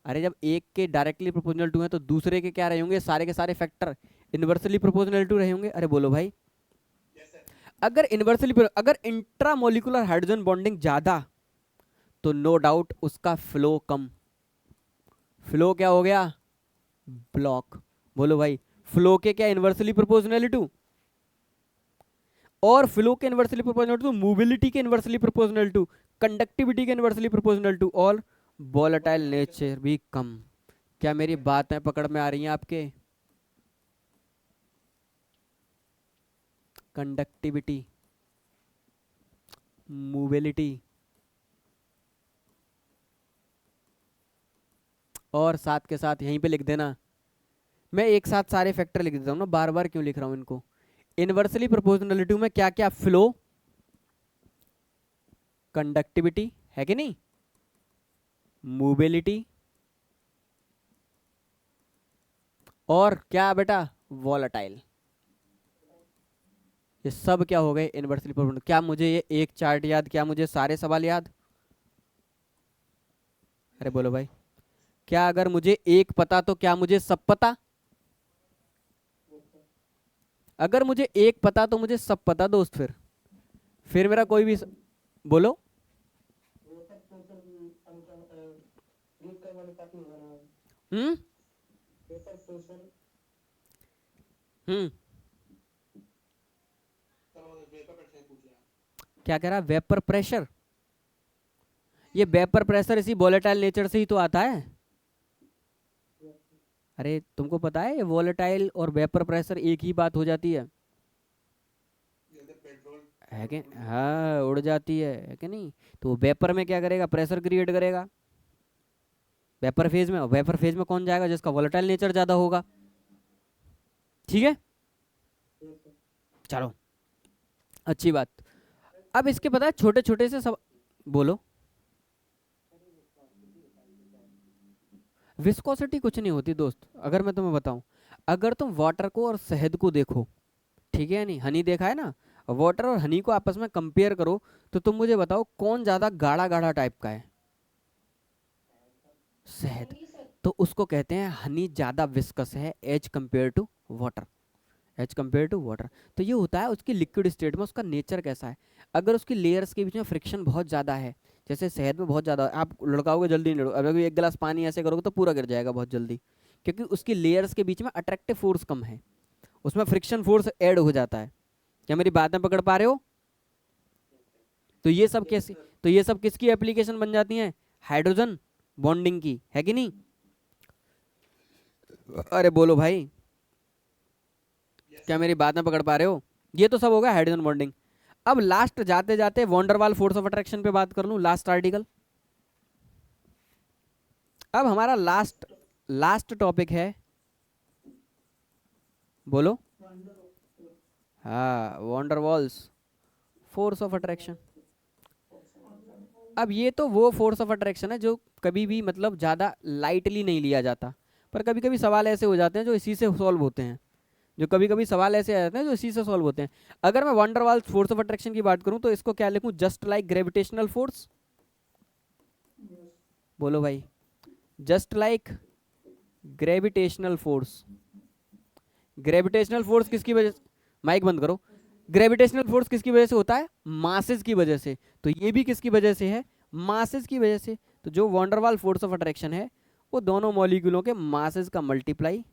अरे जब एक के डायरेक्टली प्रोपोर्शनल टू है तो दूसरे के क्या रहे होंगे, सारे के सारे फैक्टर इन्वर्सली प्रोपोर्शनल टू रहे होंगे। अरे बोलो भाई। Yes sir. अगर इन्वर्सली, अगर इंट्रामोलिकुलर हाइड्रोजन बॉन्डिंग ज्यादा तो नो डाउट उसका फ्लो कम। फ्लो क्या हो गया, ब्लॉक। बोलो भाई, फ्लो के क्या इन्वर्सली प्रोपोर्शनल टू, और फ्लो के इन्वर्सली प्रोपोर्शनल टू, मोबिलिटी के इन्वर्सली प्रोपोर्शनल टू, कंडक्टिविटी के इन्वर्सली प्रोपोर्शनल टू, और वोलेटाइल नेचर भी कम। क्या मेरी बातें पकड़ में आ रही हैं आपके। कंडक्टिविटी, मोबिलिटी, और साथ के साथ यहीं पे लिख देना। मैं एक साथ सारे फैक्टर लिख देता हूँ ना, बार बार क्यों लिख रहा हूँ इनको। इन्वर्सली प्रोपोर्शनलिटी में क्या क्या, फ्लो, कंडक्टिविटी है कि नहीं, मोबिलिटी, और क्या बेटा, वॉलेटाइल। ये सब क्या हो गए, इन्वर्सली प्रोपोर्शनल। क्या मुझे ये एक चार्ट याद, क्या मुझे सारे सवाल याद? अरे बोलो भाई, क्या अगर मुझे एक पता तो क्या मुझे सब पता? अगर मुझे एक पता तो मुझे सब पता दोस्त। फिर मेरा कोई भी बोलो। हम्म हम्म वेपर प्रेशर पूछ रहा है। क्या कह रहा, वेपर प्रेशर? ये वेपर प्रेशर इसी वोलेटाइल नेचर से ही तो आता है। अरे तुमको पता है ये वोलेटाइल और वेपर प्रेशर एक ही बात हो जाती है जैसे पेट्रोल है कि? हाँ, उड़ जाती है कि नहीं? तो वेपर में क्या करेगा, प्रेशर क्रिएट करेगा वेपर फेज में। वेपर फेज में कौन जाएगा, जिसका वोलेटाइल नेचर ज्यादा होगा। ठीक है, चलो अच्छी बात। अब इसके पता है छोटे छोटे से सब, बोलो। विस्कोसिटी कुछ नहीं होती दोस्त, अगर मैं तुम्हें बताऊं। अगर तुम वाटर को और शहद को देखो, ठीक है, नहीं हनी देखा है ना, वाटर और हनी को आपस में कंपेयर करो, तो तुम मुझे बताओ कौन ज्यादा गाढ़ा गाढ़ा टाइप का है? शहद। तो उसको कहते हैं हनी ज्यादा विस्कस है as compare to water, as compare to water. तो ये होता है उसकी लिक्विड स्टेट में उसका नेचर कैसा है। अगर उसकी लेयर्स के बीच में फ्रिक्शन बहुत ज़्यादा है, जैसे शहद में बहुत ज़्यादा, आप लुढ़काओगे जल्दी नहीं, अगर एक गिलास पानी ऐसे करोगे तो पूरा गिर जाएगा बहुत जल्दी, क्योंकि उसकी लेयर्स के बीच में अट्रैक्टिव फोर्स कम है, उसमें फ्रिक्शन फोर्स ऐड हो जाता है। क्या मेरी बातें पकड़ पा रहे हो? तो ये सब कैसी, तो ये सब किसकी एप्लीकेशन बन जाती हैं, हाइड्रोजन बॉन्डिंग की, है कि नहीं? अरे बोलो भाई, क्या मेरी बात में पकड़ पा रहे हो? ये तो सब हो गया हाइड्रोजन बॉन्डिंग। अब लास्ट जाते जाते वॉन्डरवाल फोर्स ऑफ अट्रैक्शन पे बात कर लूं, लास्ट आर्टिकल। अब हमारा लास्ट लास्ट टॉपिक है, बोलो। हाँ, वॉन्डरवॉल्स फोर्स ऑफ अट्रैक्शन। अब ये तो वो फोर्स ऑफ अट्रैक्शन है जो कभी भी मतलब ज़्यादा लाइटली नहीं लिया जाता, पर कभी कभी सवाल ऐसे हो जाते हैं जो इसी से सॉल्व होते हैं, जो कभी कभी सवाल ऐसे आ जाते हैं जो इसी से सॉल्व होते हैं। अगर मैं वंडरवाल फोर्स ऑफ अट्रैक्शन की बात करूं तो इसको क्या लिखूं, जस्ट लाइक ग्रेविटेशनल फोर्स। बोलो भाई, just like gravitational force. Gravitational force किसकी वजह से, माइक बंद करो। ग्रेविटेशनल फोर्स किसकी वजह से होता है, मासेस की वजह से। तो ये भी किसकी वजह से है, मासेस की वजह से। तो जो वंडरवाल फोर्स ऑफ अट्रैक्शन है वो दोनों मॉलिक्यूलों के मासेस का मल्टीप्लाई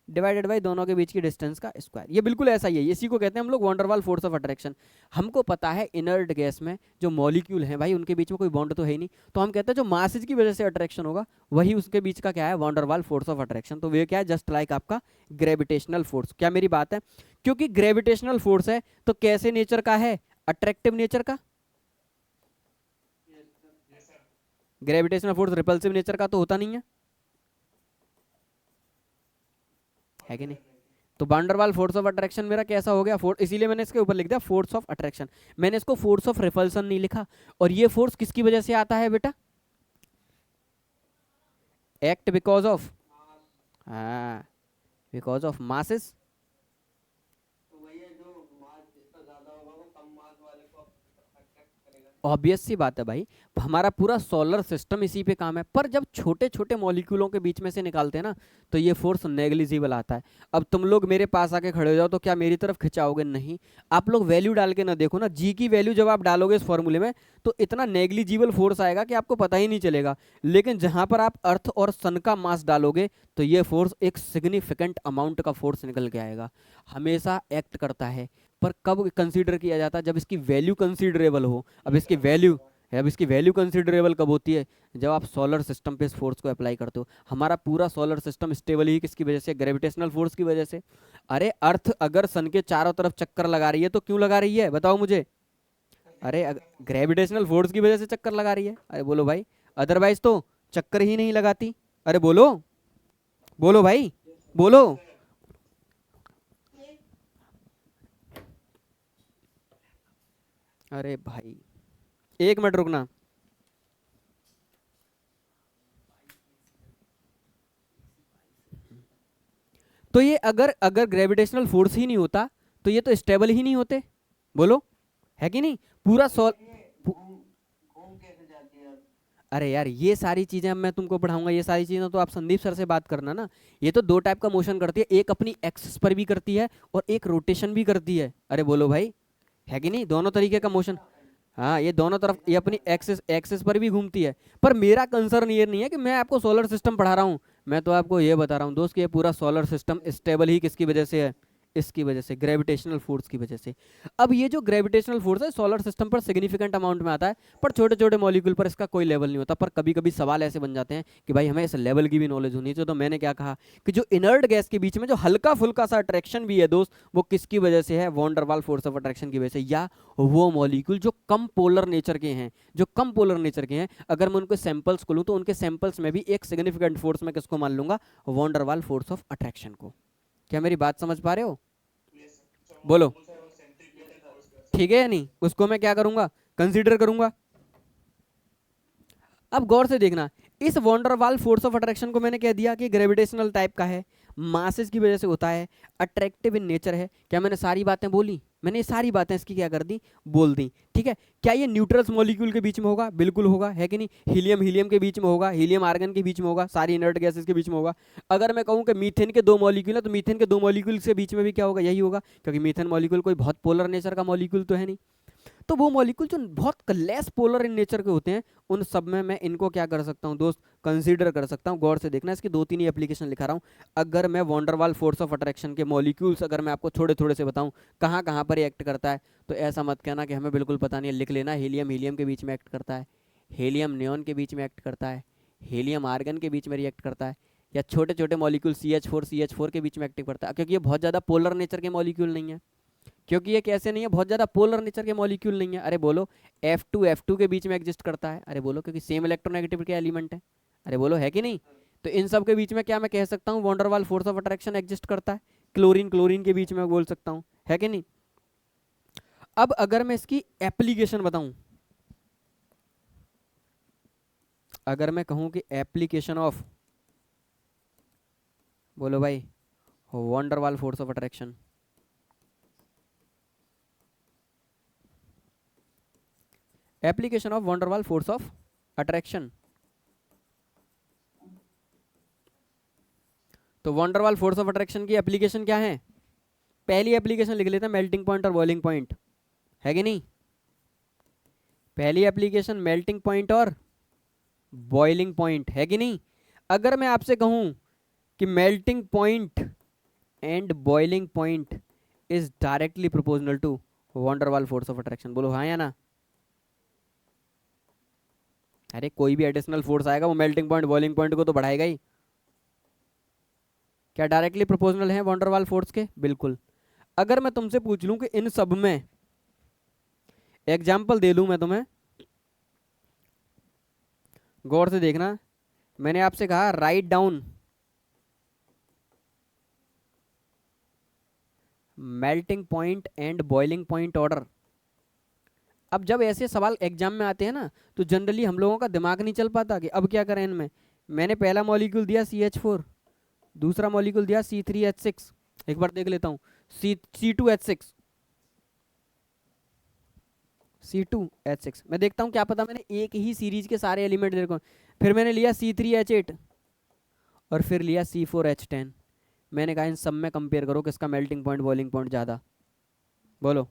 डिवाइडेड बाई दोनों के बीच की डिस्टेंस का स्क्वायर। ये बिल्कुल ऐसा ही है, इसी को कहते हैं हम लोग वंडरवाल फोर्स ऑफ अट्रैक्शन। हमको पता है इनर्ट गैस में जो मॉलिक्यूल हैं भाई उनके बीच में कोई बॉन्ड तो है ही नहीं, तो हम कहते हैं जो मासेज की वजह से अट्रैक्शन होगा वही उसके बीच का क्या है, वंडरवाल फोर्स ऑफ अट्रैक्शन। तो वे क्या है, जस्ट लाइक आपका ग्रेविटेशनल फोर्स। क्या मेरी बात है? क्योंकि ग्रेविटेशनल फोर्स है तो कैसे नेचर का है, अट्रैक्टिव नेचर का। ग्रेविटेशनल फोर्स रिपल्सिव नेचर का तो होता नहीं है कि नहीं? तो वंडरवाल फोर्स ऑफ अट्रैक्शन मेरा कैसा हो गया, फोर्स, इसीलिए मैंने इसके ऊपर लिख दिया फोर्स ऑफ अट्रैक्शन, मैंने इसको फोर्स ऑफ रिपल्सन नहीं लिखा। और ये फोर्स किसकी वजह से आता है बेटा, एक्ट बिकॉज ऑफ, हाँ, बिकॉज ऑफ मासेस। तो भैया जो मास जिसका ज्यादा होगा वो कम मास वाले को अट्रैक्ट करेगा। ऑब्वियस सी बात है भाई, हमारा पूरा सोलर सिस्टम इसी पे काम है। पर जब छोटे छोटे मॉलिक्यूलों के बीच में से निकालते हैं ना तो ये फोर्स नेग्लिजिबल आता है। अब तुम लोग मेरे पास आके खड़े हो जाओ तो क्या मेरी तरफ खिंचाओगे? नहीं। आप लोग वैल्यू डाल के ना देखो ना, जी की वैल्यू जब आप डालोगे इस फॉर्मूले में तो इतना नेग्लिजिबल फोर्स आएगा कि आपको पता ही नहीं चलेगा। लेकिन जहां पर आप अर्थ और सन का मास डालोगे तो ये फोर्स एक सिग्निफिकेंट अमाउंट का फोर्स निकल के आएगा, हमेशा एक्ट करता है। पर कब कंसीडर किया जाता है, जब इसकी वैल्यू कंसीडरेबल हो। अब इसकी वैल्यू कंसीडरेबल कब होती है, जब आप सोलर सिस्टम पे इस फोर्स को अप्लाई करते हो। हमारा पूरा सोलर सिस्टम स्टेबल ही किसकी वजह से, ग्रेविटेशनल फोर्स की वजह से। अरे अर्थ अगर सन के चारों तरफ चक्कर लगा रही है तो क्यों लगा रही है, बताओ मुझे? अरे ग्रेविटेशनल फोर्स की वजह से चक्कर लगा रही है। अरे बोलो भाई, अदरवाइज तो चक्कर ही नहीं लगाती। अरे बोलो, बोलो भाई, बोलो। अरे भाई, एक मिनट रुकना। तो ये अगर अगर ग्रेविटेशनल फोर्स ही नहीं होता तो ये तो स्टेबल ही नहीं होते, बोलो है कि नहीं? पूरा सॉल ये पू- घूम घूम कैसे जाती है? अरे यार ये सारी चीजें अब मैं तुमको पढ़ाऊंगा, ये सारी चीजें तो आप संदीप सर से बात करना ना। ये तो दो टाइप का मोशन करती है, एक अपनी एक्सिस पर भी करती है और एक रोटेशन भी करती है। अरे बोलो भाई, है कि नहीं? दोनों तरीके का मोशन। हाँ ये दोनों तरफ, ये अपनी एक्सिस एक्सिस पर भी घूमती है। पर मेरा कंसर्न ये नहीं है कि मैं आपको सोलर सिस्टम पढ़ा रहा हूँ, मैं तो आपको ये बता रहा हूँ दोस्त कि ये पूरा सोलर सिस्टम स्टेबल ही किसकी वजह से है? इसकी वजह से, ग्रेविटेशनल फोर्स की वजह से। अब ये जो ग्रेविटेशनल फोर्स है सोलर सिस्टम पर सिग्निफिकेंट अमाउंट में आता है, पर छोटे छोटे मॉलिक्यूल पर इसका कोई लेवल नहीं होता। पर कभी कभी सवाल ऐसे बन जाते हैं कि भाई हमें इस लेवल की भी नॉलेज होनी चाहिए। तो मैंने क्या कहा कि जो इनर्ट गैस के बीच में जो हल्का फुल्का सा अट्रैक्शन भी है दोस्त, वो किसकी वजह से है? वॉन डर वाल फोर्स ऑफ अट्रैक्शन की वजह से। या वो मॉलिक्यूल जो कम पोलर नेचर के हैं, जो कम पोलर नेचर के हैं, अगर मैं उनके सैंपल्स को लूँ तो उनके सैंपल्स में भी एक सिग्निफिकेंट फोर्स में किसको मान लूंगा? वॉन डर वाल फोर्स ऑफ अट्रैक्शन को। क्या मेरी बात समझ पा रहे हो? यस सर, बोलो वो सर वो सेंट्रीफ्यूगल फोर्स का ठीक है या नहीं? उसको मैं क्या करूंगा? कंसीडर करूंगा। अब गौर से देखना, इस वॉन्डरवाल फोर्स ऑफ अट्रैक्शन को मैंने कह दिया कि ग्रेविटेशनल टाइप का है, मासेस की वजह से होता है, अट्रैक्टिव इन नेचर है। क्या मैंने सारी बातें बोली? मैंने ये सारी बातें इसकी क्या कर दी? बोल दी। ठीक है, क्या ये न्यूट्रल्स मॉलिक्यूल के बीच में होगा? बिल्कुल होगा, है कि नहीं? हीलियम हीलियम के बीच में होगा, हीलियम आर्गन के बीच में होगा, सारी इनर्ट गैसेस के बीच में होगा। अगर मैं कहूँ कि मीथेन के दो मॉलिक्यूल है तो मीथेन के दो मॉलिक्यूल के बीच में भी क्या होगा? यही होगा, क्योंकि मीथेन मॉलिक्यूल कोई बहुत पोलर नेचर का मॉलिक्यूल तो है नहीं। तो वो मॉलिक्यूल जो बहुत लेस पोलर इन नेचर के होते हैं, उन सब में मैं इनको क्या कर सकता हूँ दोस्त? कंसीडर कर सकता हूँ। गौर से देखना, इसकी दो तीन ही एप्लीकेशन लिखा रहा हूँ। अगर मैं वॉन्डरवाल फोर्स ऑफ अट्रैक्शन के मॉलिक्यूल्स अगर मैं आपको थोड़े थोड़े से बताऊँ कहाँ कहाँ पर एक्ट करता है, तो ऐसा मत कहना कि हमें बिल्कुल पता नहीं है। लिख लेना, हीलियम हीलियम के बीच में एक्ट करता है, हीलियम नियॉन के बीच में एक्ट करता है, हीलियम आर्गन के बीच में रिएक्ट करता है, या छोटे छोटे मॉलिक्यूल CH4 के बीच में एक्टिव करता है। क्योंकि ये बहुत ज़्यादा पोलर नेचर के मॉलिक्यूल नहीं है, क्योंकि ये कैसे नहीं है? बहुत ज़्यादा पोलर नेचर के मॉलिक्यूल नहीं है। अरे बोलो, F2 के बीच में एग्जिस्ट करता है। अरे बोलो, क्योंकि सेम इलेक्ट्रोनेगेटिव के एलिमेंट है। अरे बोलो, है कि नहीं? तो इन सब के बीच में क्या मैं कह सकता हूँ? वॉन्डरवाल फोर्स ऑफ अट्रैक्शन एग्जिस्ट करता है। क्लोरीन क्लोरीन के बीच में बोल सकता हूँ, है कि नहीं? अब अगर मैं इसकी एप्लीकेशन बताऊं, अगर मैं कहूं कि एप्लीकेशन ऑफ, बोलो भाई, van der Waals force of attraction, application of van der Waals force of attraction. तो वॉन्डरवाल फोर्स ऑफ अट्रैक्शन की एप्लीकेशन क्या है? पहली एप्लीकेशन लिख लेते हैं, मेल्टिंग पॉइंट और बॉइलिंग पॉइंट, है कि नहीं? पहली एप्लीकेशन मेल्टिंग पॉइंट और बॉइलिंग पॉइंट, है कि नहीं? अगर मैं आपसे कहूं कि melting point and boiling point is directly proportional to van der Waals force of attraction, बोलो हाँ या ना? अरे कोई भी एडिशनल फोर्स आएगा वो मेल्टिंग पॉइंट बॉइलिंग पॉइंट को तो बढ़ाएगा ही। क्या डायरेक्टली प्रोपोर्शनल है वॉन्डरवाल फोर्स के? बिल्कुल। अगर मैं तुमसे पूछ लूं कि इन सब में एग्जाम्पल दे दूं मैं तुम्हें, गौर से देखना, मैंने आपसे कहा write down melting point and boiling point order. अब जब ऐसे सवाल एग्जाम में आते हैं ना, तो जनरली हम लोगों का दिमाग नहीं चल पाता कि अब क्या करें इनमें। मैंने पहला मॉलिक्यूल दिया CH4, दूसरा मॉलिक्यूल दिया C3H6, एक बार देख लेता हूँ, C2H6, C2H6, मैं देखता हूँ क्या पता मैंने एक ही सीरीज के सारे एलिमेंट दे रखो। फिर मैंने लिया C3H8 और फिर लिया C4H10। मैंने कहा इन सब में कंपेयर करो किसका मेल्टिंग पॉइंट बॉइलिंग पॉइंट ज़्यादा, बोलो।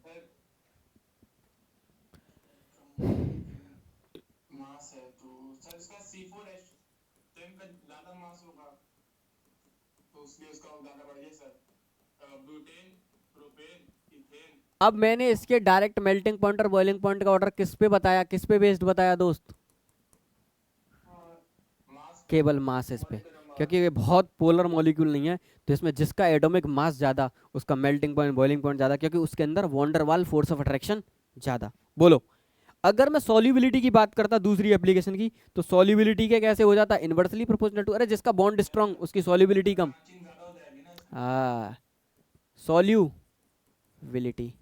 मास है तो सर इसका C4H10 का ज्यादा मास होगा, तो इसलिए उसका ज्यादा बढ़ गया सर। Butane, propane, ethane. अब मैंने इसके डायरेक्ट मेल्टिंग पॉइंट और बॉइलिंग पॉइंट का ऑर्डर किस पे बताया, किस पे बेस्ड बताया दोस्त? मास पे, केवल मासेस पे, मॉलिक्यूलर मास। क्योंकि ये बहुत पोलर मॉलिक्यूल नहीं है, तो इसमें जिसका एटॉमिक मास ज़्यादा उसका मेल्टिंग पॉइंट बॉइलिंग पॉइंट ज़्यादा, क्योंकि उसके अंदर वॉन्डरवाल फोर्स ऑफ अट्रैक्शन ज़्यादा। बोलो, अगर मैं सॉल्युबिलिटी की बात करता दूसरी एप्लीकेशन की, तो सॉल्युबिलिटी के कैसे हो जाता? इनवर्सली प्रोपोर्शनल टू, अरे जिसका बॉन्ड स्ट्रांग उसकी सॉल्युबिलिटी कम। ब्रांचिंग ज्यादा हो जाएगी ना इसकी। सॉल्युबिलिटी,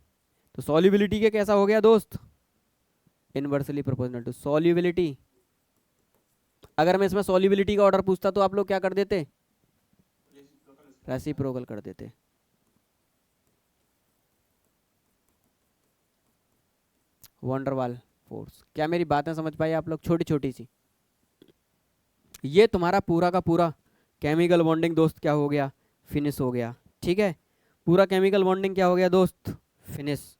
तो सॉल्युबिलिटी के कैसा हो गया दोस्त? Inversely proportional to solubility. अगर मैं इसमें सॉल्युबिलिटी का ऑर्डर पूछता तो आप लोग क्या कर देते? रेसिप्रोकल कर देते। Van der Waals force. क्या मेरी बातें समझ पाई आप लोग? छोटी छोटी सी। ये तुम्हारा पूरा का पूरा केमिकल बॉन्डिंग दोस्त क्या हो गया? फिनिश हो गया। ठीक है, पूरा केमिकल बॉन्डिंग क्या हो गया दोस्त? फिनिश।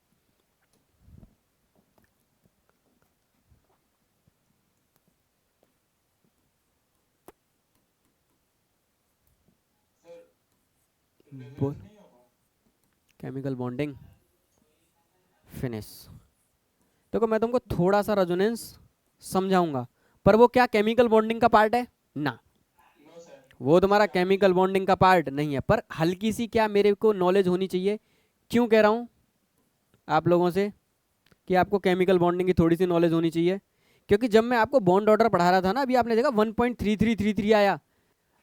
बोल। Chemical bonding finish. देखो मैं तुमको थोड़ा सा रेजोनेंस समझाऊंगा, पर वो क्या केमिकल बॉन्डिंग का पार्ट है ना? वो तुम्हारा केमिकल बॉन्डिंग का पार्ट नहीं है, पर हल्की सी क्या मेरे को नॉलेज होनी चाहिए। क्यों कह रहा हूं आप लोगों से कि आपको केमिकल बॉन्डिंग की थोड़ी सी नॉलेज होनी चाहिए? क्योंकि जब मैं आपको बॉन्ड ऑर्डर पढ़ा रहा था ना, अभी आपने देखा 1.3333 आया,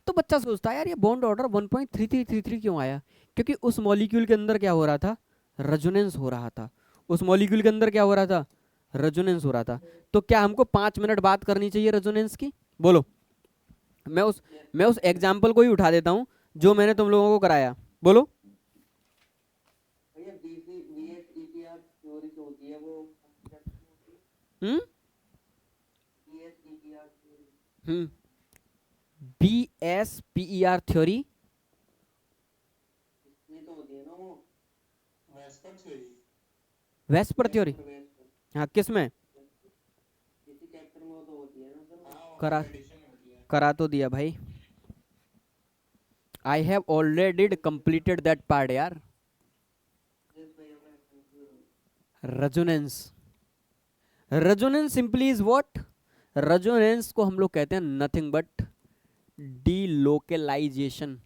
तो बच्चा सोचता है यार ये बॉन्ड ऑर्डर 1.3333 क्यों आया? क्योंकि उस मॉलिक्यूल के अंदर क्या हो रहा था? रेजोनेंस हो रहा था। उस मॉलिक्यूल के अंदर क्या हो रहा था? रेजोनेंस हो रहा था। तो क्या हमको 5 मिनट बात करनी चाहिए रेजोनेंस की? बोलो। मैं उस एग्जाम्पल को ही उठा देता हूं जो मैंने तुम लोगों को कराया। बोलो। भैया BSEPR थ्योरी जो होती है वो हम्म BSEPR थ्योरी हम्म BSPER थ्योरी। ये तो होती है ना वो VSEPR theory. VSEPR theory. VSEPR हाँ, किस में? इसी चैप्टर में वो तो होती है ना सर। हाँ, करा एडिशन में होती है। करा तो दिया भाई। I have already completed that part यार। यस भैया मैं कंफ्यूज हूँ। Resonance. Resonance simply is what? Resonance को हम लोग कहते हैं nothing but delocalization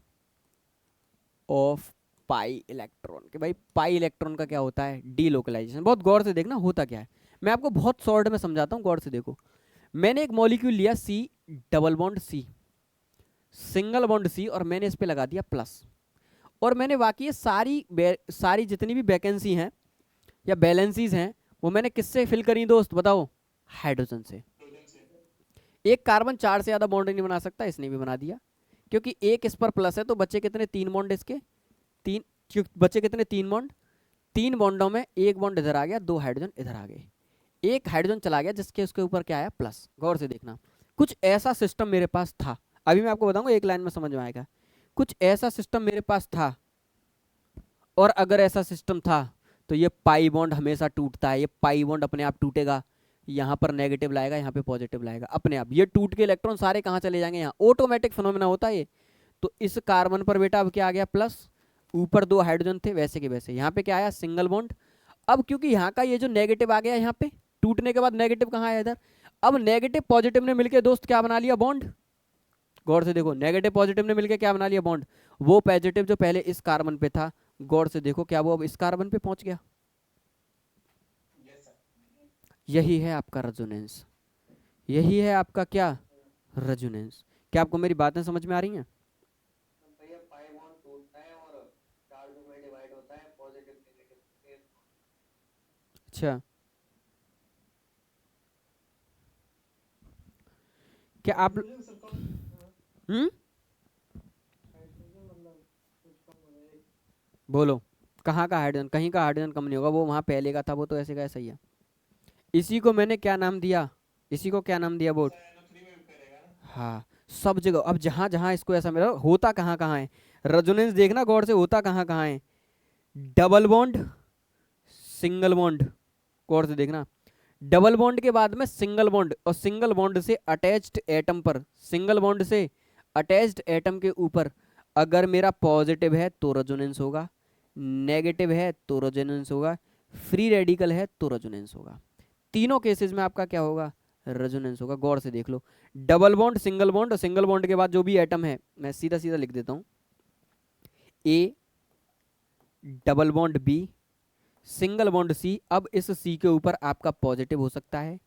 of pi electron. के भाई पाई इलेक्ट्रॉन का क्या होता है? डीलोकलाइजेशन। बहुत गौर से देखना होता क्या है, मैं आपको बहुत शॉर्ट में समझाता हूँ, गौर से देखो। मैंने एक मॉलिक्यूल लिया C double bond C single bond C, और मैंने इस पे लगा दिया प्लस, और मैंने बाकी ये सारी जितनी भी वैकेंसी हैं या बैलेंसीज हैं वो मैंने किससे फिल करी दोस्त? बताओ। हाइड्रोजन से। एक कार्बन 4 से ज्यादा बॉन्ड नहीं बना सकता, इसने भी बना दिया। क्योंकि एक इस पर प्लस है तो बच्चे कितने? 3 बॉन्ड इसके। 3 बच्चे कितने? 3 बॉन्ड। 3 बॉन्डों में एक बॉन्ड इधर आ गया, 2 हाइड्रोजन इधर आ गए, एक हाइड्रोजन चला गया जिसके उसके ऊपर क्या आया? प्लस। गौर से देखना, कुछ ऐसा सिस्टम मेरे पास था। अभी मैं आपको बताऊंगा, एक लाइन में समझ में आएगा। कुछ ऐसा सिस्टम मेरे पास था, और अगर ऐसा सिस्टम था तो ये पाई बॉन्ड हमेशा टूटता है। ये पाई बॉन्ड अपने आप टूटेगा, यहाँ पर नेगेटिव लाएगा, यहाँ पे पॉजिटिव लाएगा, अपने आप ये टूट के इलेक्ट्रॉन सारे कहाँ चले जाएंगे? यहाँ। ऑटोमेटिक फिनोमेना होता है ये। तो इस कार्बन पर बेटा अब क्या आ गया? प्लस। ऊपर 2 हाइड्रोजन थे, वैसे के वैसे यहाँ पे क्या आया? Single bond. अब क्योंकि यहाँ का ये जो नेगेटिव आ गया यहाँ पे, टूटने के बाद नेगेटिव कहाँ आया? इधर। अब नेगेटिव पॉजिटिव ने मिलकर दोस्त क्या बना लिया? बॉन्ड। गौर से देखो, नेगेटिव पॉजिटिव ने मिलकर क्या बना लिया? बॉन्ड। वो पॉजिटिव जो पहले इस कार्बन पे था, गौर से देखो, क्या वो अब इस कार्बन पे पहुंच गया? यही है आपका रेजोनेंस। यही है आपका क्या? रेजोनेंस। क्या आपको मेरी बातें समझ में आ रही हैं? भैया पाई बॉन्ड टूटता है और चार्ज में डिवाइड होता है पॉजिटिव नेगेटिव। अच्छा, क्या आप बोलो। कहाँ का हाइड्रोजन? कहीं का हाइड्रोजन कम नहीं होगा, वो वहां पहले का था, वो तो ऐसे का ऐसा ही है। इसी को मैंने क्या नाम दिया? इसी को क्या नाम दिया बोट? हाँ, सब जगह। अब जहां जहां इसको ऐसा मिला, होता कहाँ कहाँ है? रेजोनेंस देखना गौर से, होता कहाँ कहाँ है? Double bond, single bond. गौर से देखना, डबल बॉन्ड के बाद में सिंगल बॉन्ड, और सिंगल बॉन्ड से अटैच्ड एटम पर, सिंगल बॉन्ड से अटैच्ड एटम के ऊपर अगर मेरा पॉजिटिव है तो रेजोनेंस होगा, नेगेटिव है तो रेजोनेंस होगा, फ्री रेडिकल है तो रेजोनेंस होगा। तीनों केसेस में आपका क्या होगा? रेजोनेंस होगा। गौर से देख लो, डबल बॉन्ड, सिंगल बॉन्ड, और सिंगल बॉन्ड के बाद जो भी एटम है, मैं सीधा सीधा लिख देता हूं, A double bond B single bond C. अब इस सी के ऊपर आपका पॉजिटिव हो सकता है,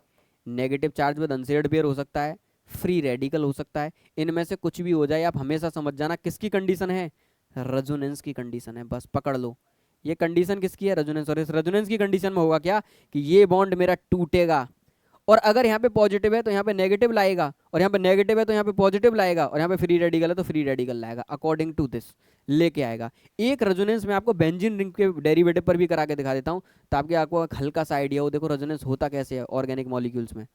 negative charge with unshared pair हो सकता है, फ्री रेडिकल हो सकता है। इनमें से कुछ भी हो जाए, आप हमेशा समझ जाना किसकी कंडीशन है? रेजोनेंस की कंडीशन है। बस पकड़ लो, ये कंडीशन किसकी है? रेजोनेंस। और इस रेजोनेंस की कंडीशन में होगा क्या? कि ये बॉन्ड मेरा टूटेगा, और अगर यहाँ पे पॉजिटिव है तो यहाँ पे नेगेटिव लाएगा, और यहाँ पे नेगेटिव है तो यहाँ पे पॉजिटिव लाएगा, और यहाँ पे फ्री रेडिकल है तो फ्री रेडिकल लाएगा, अकॉर्डिंग टू दिस लेके आएगा। एक रेजोनेंस में आपको बेंजीन रिंग के डेरिवेटिव पर भी करा के दिखा देता हूँ, ताकि आपको एक हल्का सा आइडिया हो। देखो रेजोनेंस होता कैसे है ऑर्गेनिक मॉलिक्यूल्स में।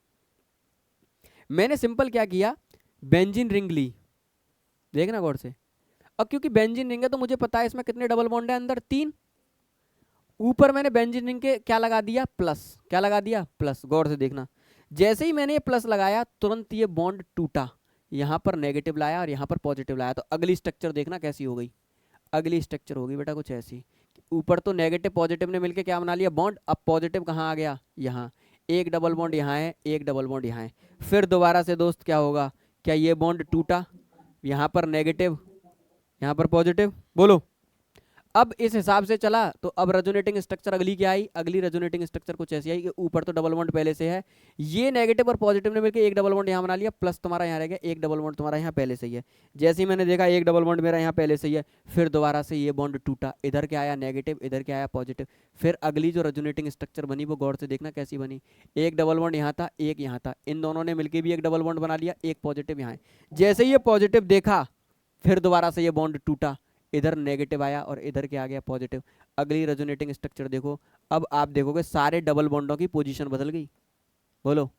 मैंने सिंपल क्या किया, बेंजीन रिंग ली, देखना गौर से। अब क्योंकि बेंजीन रिंग है तो मुझे पता है इसमें कितने डबल बॉन्ड है, अंदर 3। ऊपर मैंने बेंजीन रिंग के क्या लगा दिया, प्लस। क्या लगा दिया, प्लस। गौर से देखना, जैसे ही मैंने ये प्लस लगाया तुरंत ये बॉन्ड टूटा, यहाँ पर नेगेटिव लाया और यहाँ पर पॉजिटिव लाया। तो अगली स्ट्रक्चर देखना कैसी हो गई, अगली स्ट्रक्चर होगी बेटा कुछ ऐसी। ऊपर तो नेगेटिव पॉजिटिव ने मिलकर क्या बना लिया, बॉन्ड। अब पॉजिटिव कहाँ आ गया, यहाँ। एक डबल बॉन्ड यहाँ है, एक डबल बॉन्ड यहाँ है। फिर दोबारा से दोस्त क्या होगा, क्या ये बॉन्ड टूटा, यहाँ पर नेगेटिव, यहाँ पर पॉजिटिव, बोलो। अब इस हिसाब से चला तो अब रेजोनेटिंग स्ट्रक्चर अगली क्या आई, अगली रेजोनेटिंग स्ट्रक्चर कुछ ऐसी आई कि ऊपर तो डबल बॉन्ड पहले से है, ये नेगेटिव और पॉजिटिव ने मिलकर एक डबल बॉन्ड यहाँ बना लिया, प्लस तुम्हारा यहाँ रह गया, एक डबल बॉन्ड तुम्हारा यहाँ पहले से ही है। जैसे ही मैंने देखा एक डबल बॉन्ड मेरा यहाँ पहले से ही है, फिर दोबारा से ये बॉन्ड टूटा, इधर क्या आया नेगेटिव, इधर क्या आया पॉजिटिव। फिर अगली जो रेजोनेटिंग स्ट्रक्चर बनी वो गौर से देखना कैसी बनी, एक डबल बॉन्ड यहाँ था, एक यहाँ था, इन दोनों ने मिलकर भी एक डबल बॉन्ड बना लिया, एक पॉजिटिव यहाँ है। जैसे ही ये पॉजिटिव देखा फिर दोबारा से ये बॉन्ड टूटा, इधर नेगेटिव आया और इधर क्या आ गया, पॉजिटिव। अगली रेजोनेटिंग स्ट्रक्चर देखो, अब आप देखोगे सारे डबल बॉन्डों की पोजीशन बदल गई, बोलो।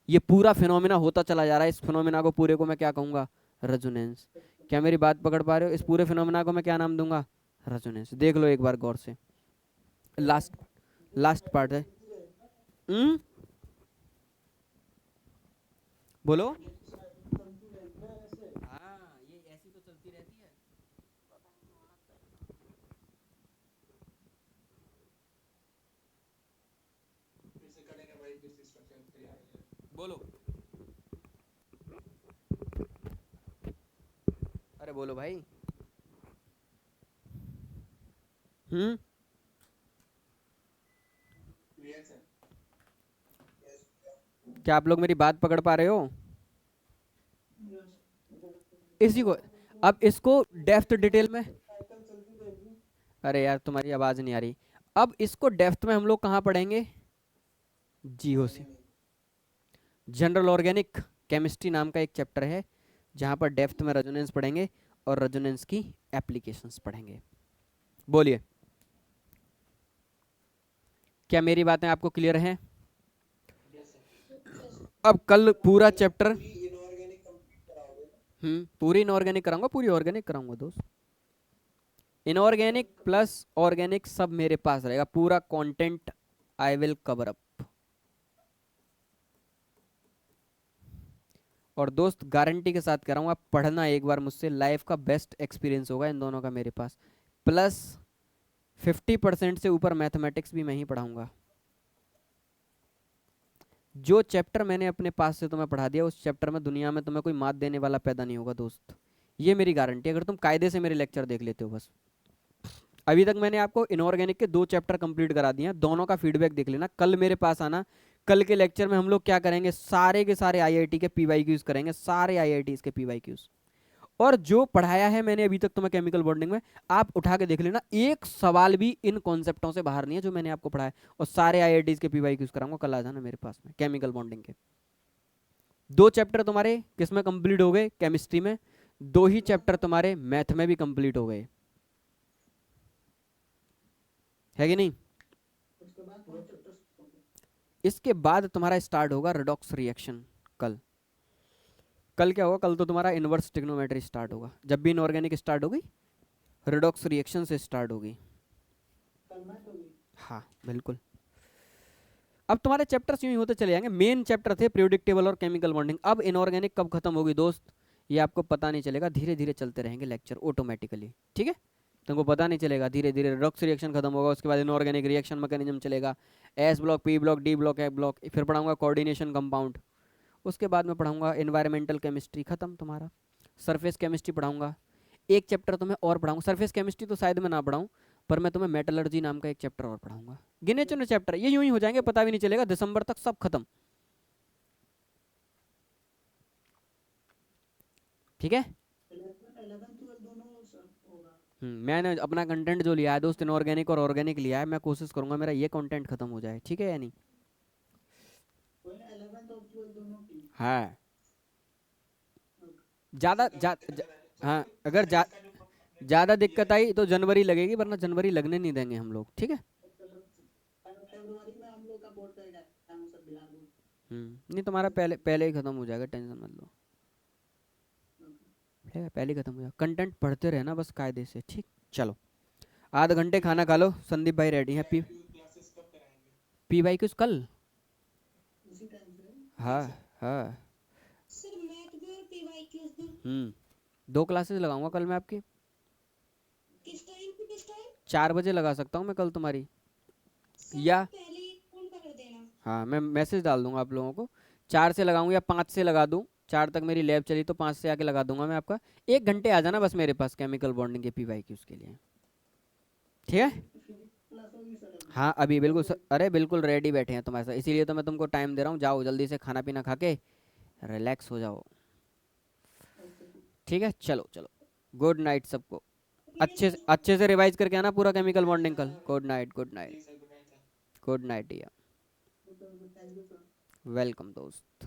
ये पूरा फिनोमिना होता चला जा रहा है। इस फिनोमिना को पूरे को मैं क्या कहूंगा, रेजोनेंस। क्या मेरी बात पकड़ पा रहे हो, इस पूरे फिनोमिना को मैं क्या नाम दूंगा, रेजोनेंस। देख लो एक बार गौर से, लास्ट पार्ट है। बोलो। फिर से करेंगे भाई, फिर से स्ट्रक्चर तैयार है। बोलो, अरे बोलो भाई। रिएक्शन। क्या आप लोग मेरी बात पकड़ पा रहे हो, इसी को। अब इसको डेप्थ डिटेल में, अरे यार तुम्हारी आवाज नहीं आ रही। अब इसको डेप्थ में हम लोग कहाँ पढ़ेंगे, जीओसी, जनरल ऑर्गेनिक केमिस्ट्री नाम का एक चैप्टर है, जहां पर डेप्थ में रेजोनेंस पढ़ेंगे और रेजोनेंस की एप्लीकेशंस पढ़ेंगे। बोलिए, क्या मेरी बातें आपको क्लियर हैं? अब कल पूरा चैप्टर पूरी इनऑर्गेनिक कराऊंगा, पूरी ऑर्गेनिक कराऊंगा दोस्त। इनऑर्गेनिक प्लस ऑर्गेनिक सब मेरे पास रहेगा, पूरा content I will cover up. और दोस्त गारंटी के साथ कह रहा हूँ, आप पढ़ना एक बार मुझसे, लाइफ का बेस्ट एक्सपीरियंस होगा इन दोनों का मेरे पास। प्लस 50% से ऊपर मैथमेटिक्स भी मैं ही पढ़ाऊंगा। जो चैप्टर मैंने अपने पास से तुम्हें पढ़ा दिया, उस चैप्टर में दुनिया में तुम्हें कोई मात देने वाला पैदा नहीं होगा दोस्त, ये मेरी गारंटी। अगर तुम कायदे से मेरे लेक्चर देख लेते हो बस। अभी तक मैंने आपको इनऑर्गेनिक के 2 चैप्टर कंप्लीट करा दिए हैं, दोनों का फीडबैक देख लेना। कल मेरे पास आना, कल के लेक्चर में हम लोग क्या करेंगे, सारे के सारे आईआईटी के पीवाईक्यूज करेंगे, सारे आईआईटी के पीवाईक्यूज। और जो पढ़ाया है मैंने अभी तक तुम्हें केमिकल बॉन्डिंग में, आप उठा के देख लेना, एक सवाल भी इन कॉन्सेप्टों से बाहर नहीं है जो मैंने आपको पढ़ाया। और सारे आईआईटी के पीवाईक्यूज कराऊंगा, कल आ जाना मेरे पास में केमिकल बॉन्डिंग के। 2 चैप्टर तुम्हारे किस में कंप्लीट हो गए, केमिस्ट्री में। 2 ही चैप्टर तुम्हारे मैथ में भी कंप्लीट हो गए, है कि नहीं? इसके बाद तुम्हारा स्टार्ट होगा रेडॉक्स रिएक्शन। कल क्या होगा, कल तो तुम्हारा इनवर्स ट्रिग्नोमेट्री स्टार्ट होगा। जब भी इनऑर्गेनिक स्टार्ट होगी, रेडॉक्स रिएक्शन से स्टार्ट होगी। हाँ बिल्कुल। अब तुम्हारे चैप्टर्स यूं ही होते चले जाएंगे। मेन चैप्टर थे पीरियोडिक टेबल और केमिकल बॉन्डिंग। अब इनऑर्गेनिक कब खत्म होगी दोस्त, ये आपको पता नहीं चलेगा, धीरे धीरे चलते रहेंगे लेक्चर ऑटोमेटिकली, ठीक है? तुमको पता नहीं चलेगा, धीरे धीरे रेडॉक्स रिएक्शन खत्म होगा, उसके बाद इनऑर्गेनिक रिएक्शन मैकेनिज्म चलेगा, S block, P block, D block, A block, फिर पढ़ाऊंगा कोऑर्डिनेशन कंपाउंड, उसके बाद में पढ़ाऊंगा एनवायरमेंटल केमिस्ट्री, खत्म तुम्हारा। सरफेस केमिस्ट्री पढ़ाऊंगा, एक चैप्टर तुम्हें और पढ़ाऊंगा। सरफेस केमिस्ट्री तो शायद मैं ना पढ़ाऊँ, पर मैं तुम्हें मेटलर्जी नाम का एक चैप्टर और पढ़ाऊंगा। गिने चुने चैप्टर, ये यूं ही हो जाएंगे, पता भी नहीं चलेगा, दिसंबर तक सब खत्म, ठीक है? मैंने अपना कंटेंट जो लिया है दोस्त, इनऑर्गेनिक और ऑर्गेनिक लिया है, मैं कोशिश करूंगा मेरा ये कंटेंट खत्म हो जाए, ठीक है या नहीं? कोई ना 11th और 12 दोनों की। हाँ ज़्यादा हाँ अगर ज़्यादा दिक्कत आई तो जनवरी लगेगी, वरना जनवरी लगने नहीं देंगे हम लोग, ठीक है। फरवरी में हम लोग का बोर्ड का एग्जाम सब बिहार बोर्ड। नहीं तुम्हारा पहले पहले ही खत्म हो जाएगा, टेंशन मत लो, ठीक है पहले ही खत्म हो जाएगा। कंटेंट पढ़ते रहना बस कायदे से, ठीक। चलो आधे घंटे खाना खा लो, संदीप भाई रेडी है। क्लासेस कब कराएंगे? पी भाई कुछ कल। उसी टाइम से। हाँ हाँ सर मैथ भी और पीवाईक्यू भी 2 क्लासेस लगाऊंगा कल मैं आपकी, किस टाइम पे किस टाइम? 4 बजे लगा सकता हूँ मैं कल तुम्हारी, सर या पहले ही फोन कर देना। हाँ मैं मैसेज डाल दूंगा आप लोगों को। 4 से लगाऊं या 5 से लगा दूं, 4 तक मेरी लैब चली तो 5 से आके लगा दूंगा मैं आपका। 1 घंटे आ जाना बस मेरे पास केमिकल बॉन्डिंग के पीवाईक्यूज के लिए, ठीक है। क्लास होगी सर अभी। हाँ अभी बिल्कुल अरे बिल्कुल रेडी बैठे हैं तुम्हारे साथ, इसीलिए तो मैं तुमको टाइम दे रहा हूँ। जाओ जल्दी से खाना पीना खा के रिलैक्स हो जाओ, ठीक है। चलो चलो गुड नाइट सबको, अच्छे से रिवाइज करके आना पूरा केमिकल बॉन्डिंग कल। गुड नाइट गुड नाइट ठीक है, good night sir. Good night या थैंक यू सर। वेलकम दोस्त।